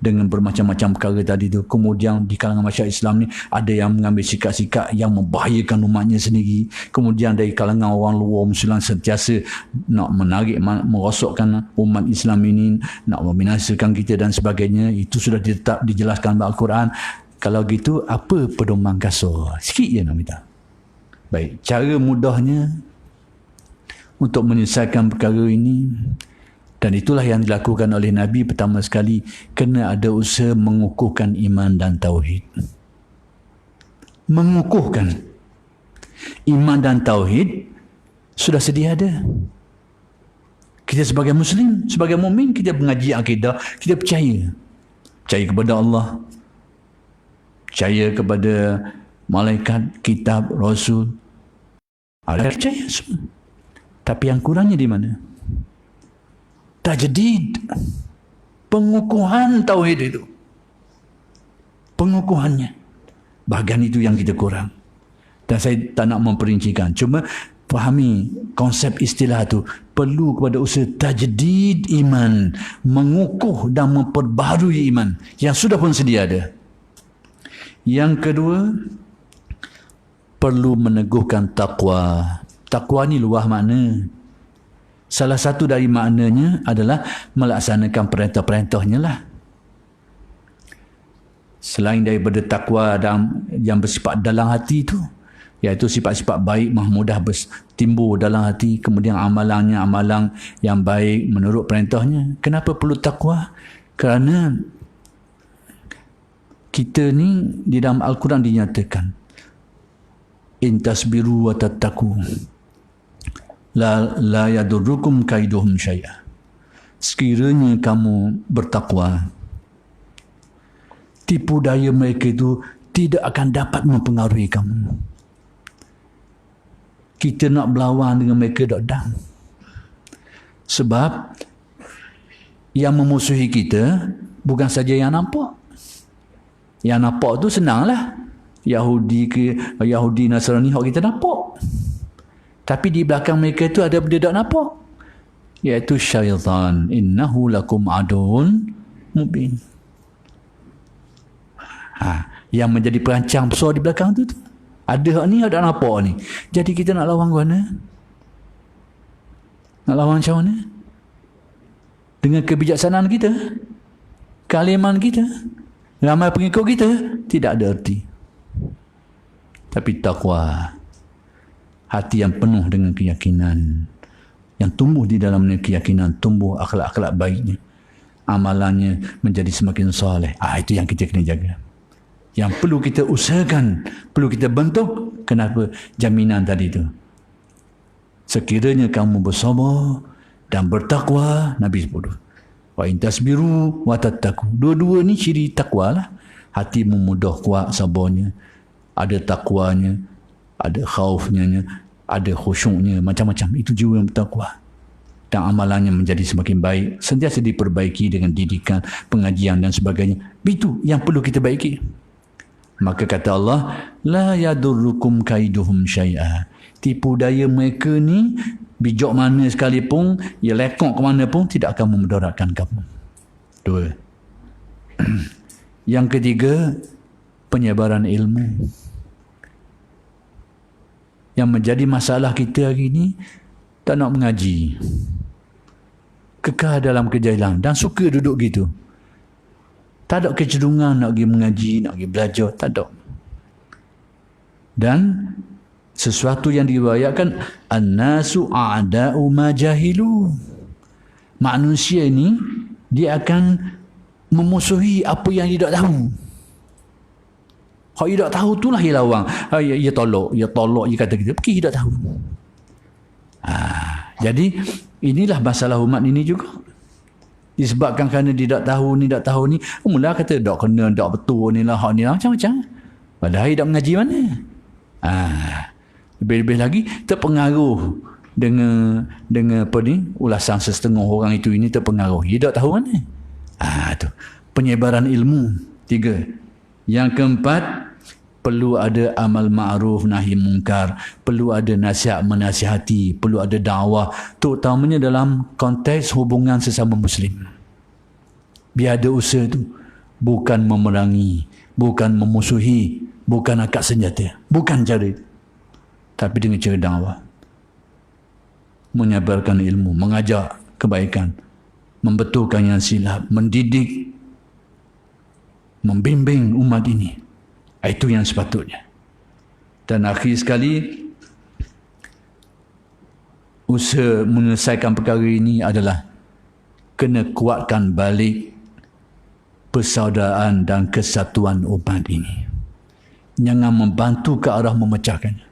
dengan bermacam-macam perkara tadi tu. Kemudian di kalangan masyarakat Islam ni ada yang mengambil sikap-sikap yang membahayakan umatnya sendiri. Kemudian dari kalangan orang luar Muslim sentiasa nak menarik, merosakkan umat Islam ini, nak membinasakan kita dan sebagainya. Itu sudah dijelaskan dalam Al-Quran. Kalau gitu, apa pedoman kasar? Sikit je nak minta. Baik, cara mudahnya untuk menyelesaikan perkara ini, dan itulah yang dilakukan oleh Nabi pertama sekali, kena ada usaha mengukuhkan iman dan tauhid. Mengukuhkan iman dan tauhid sudah sedia ada. Kita sebagai Muslim, sebagai mukmin, kita mengaji akidah, kita percaya kepada Allah, percaya kepada malaikat, kitab, rasul. Ada percaya semua. Tapi yang kurangnya di mana? Tajdid. Pengukuhan tauhid itu. Pengukuhannya. Bahagian itu yang kita kurang. Dan saya tak nak memperincikan. Cuma fahami konsep istilah itu. Perlu kepada usaha tajdid iman. Mengukuh dan memperbaharui iman. Yang sudah pun sedia ada. Yang kedua, perlu meneguhkan taqwa. Taqwa ni luah makna. Salah satu dari maknanya adalah melaksanakan perintah-perintahnya lah. Selain daripada taqwa yang bersifat dalam hati itu, iaitu sifat-sifat baik mahmudah timbul dalam hati, kemudian amalan yang baik menurut perintahnya. Kenapa perlu taqwa? Kerana Kita ni di dalam Al-Quran dinyatakan, in tasbiru wa tattaqu la yadurrukum kaiduhum syai'a. Sekiranya kamu bertakwa, tipu daya mereka itu tidak akan dapat mempengaruhi kamu. Kita nak berlawan dengan mereka tak dah. Sebab yang memusuhi kita bukan saja yang nampak. Yang nampak tu senanglah. Yahudi Nasrani hak kita nampak. Tapi di belakang mereka tu ada benda tak nampak. Iaitu syaitan. Innahu lakum adun mubin. Yang menjadi perancang besar di belakang tu. Ada hak ni, ada nampak ni. Jadi kita nak lawan ke mana? Nak lawan macam mana? Dengan kebijaksanaan kita? Kealiman kita? Ramai pengikut kita? Tidak ada erti. Tapi takwa, hati yang penuh dengan keyakinan, yang tumbuh di dalamnya keyakinan, tumbuh akhlak-akhlak baiknya, amalannya menjadi semakin soleh. Itu yang kita kena jaga. Yang perlu kita usahakan, perlu kita bentuk. Kenapa? Jaminan tadi tu. Sekiranya kamu bersabar dan bertakwa, Nabi sebut, wa in tasbiru wa tattaqu. Dua-dua ni ciri takwa lah. Hatimu mudah kuat sabarnya, ada takwanya, ada khaufnya, ada khusyuknya, macam-macam. Itu jiwa yang bertakwa. Dan amalannya menjadi semakin baik, sentiasa diperbaiki dengan didikan, pengajian dan sebagainya. Itu yang perlu kita baiki. Maka kata Allah, la yadurrukum kaiduhum syai'a. Tipu daya mereka ni, bijak mana sekalipun, ia lekok ke mana pun, tidak akan memudaratkan kamu. Dua. Yang ketiga, penyebaran ilmu. Yang menjadi masalah kita hari ini, tak nak mengaji. Kekal dalam kejahilan dan suka duduk gitu. Tak ada kecenderungan nak pergi mengaji, nak pergi belajar. Tak ada. Dan sesuatu yang diriwayatkan, an-nasu a'da'u ma jahilu. Manusia ini, dia akan memusuhi apa yang dia tak tahu. Kalau dia tak tahu, itulah dia lawang. Dia tolak, dia kata kita. Pergi dia tak tahu. Jadi, inilah masalah umat ini juga. Disebabkan kerana dia tak tahu ni, mula kata tak kena, tak betul ni lah, hak ni lah, macam-macam. Padahal dia tak mengaji mana. Lebih-lebih lagi terpengaruh dengan apa ni, ulasan setengah orang itu ini terpengaruh. Dia tak tahu mana. Tu penyebaran ilmu. 3. Yang keempat, perlu ada amal ma'ruf nahi mungkar, perlu ada nasihat menasihati, perlu ada dakwah, terutamanya dalam konteks hubungan sesama muslim. Biar ada usaha tu, bukan memerangi, bukan memusuhi, bukan angkat senjata, bukan cara itu, tapi dengan cara dakwah, menyebarkan ilmu, mengajak kebaikan, membetulkan yang silap, mendidik, membimbing umat ini. Itu yang sepatutnya. Dan akhir sekali, usaha menyelesaikan perkara ini adalah kena kuatkan balik persaudaraan dan kesatuan umat ini. Jangan membantu ke arah memecahkannya.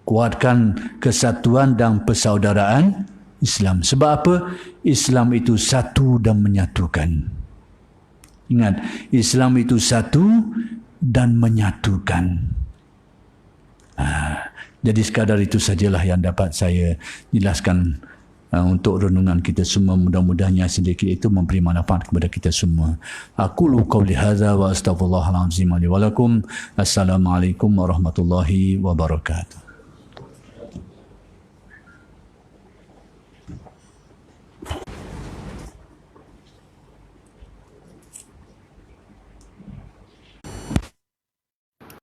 Kuatkan kesatuan dan persaudaraan Islam. Sebab apa? Islam itu satu dan menyatukan. Ingat, Islam itu satu dan menyatukan. Jadi sekadar itu sajalah yang dapat saya jelaskan untuk renungan kita semua. Mudah-mudahan yang sedikit itu memberi manfaat kepada kita semua. Aqulu qawli hadza wa astaghfirullahal azim li wa lakum. Assalamualaikum warahmatullahi wabarakatuh.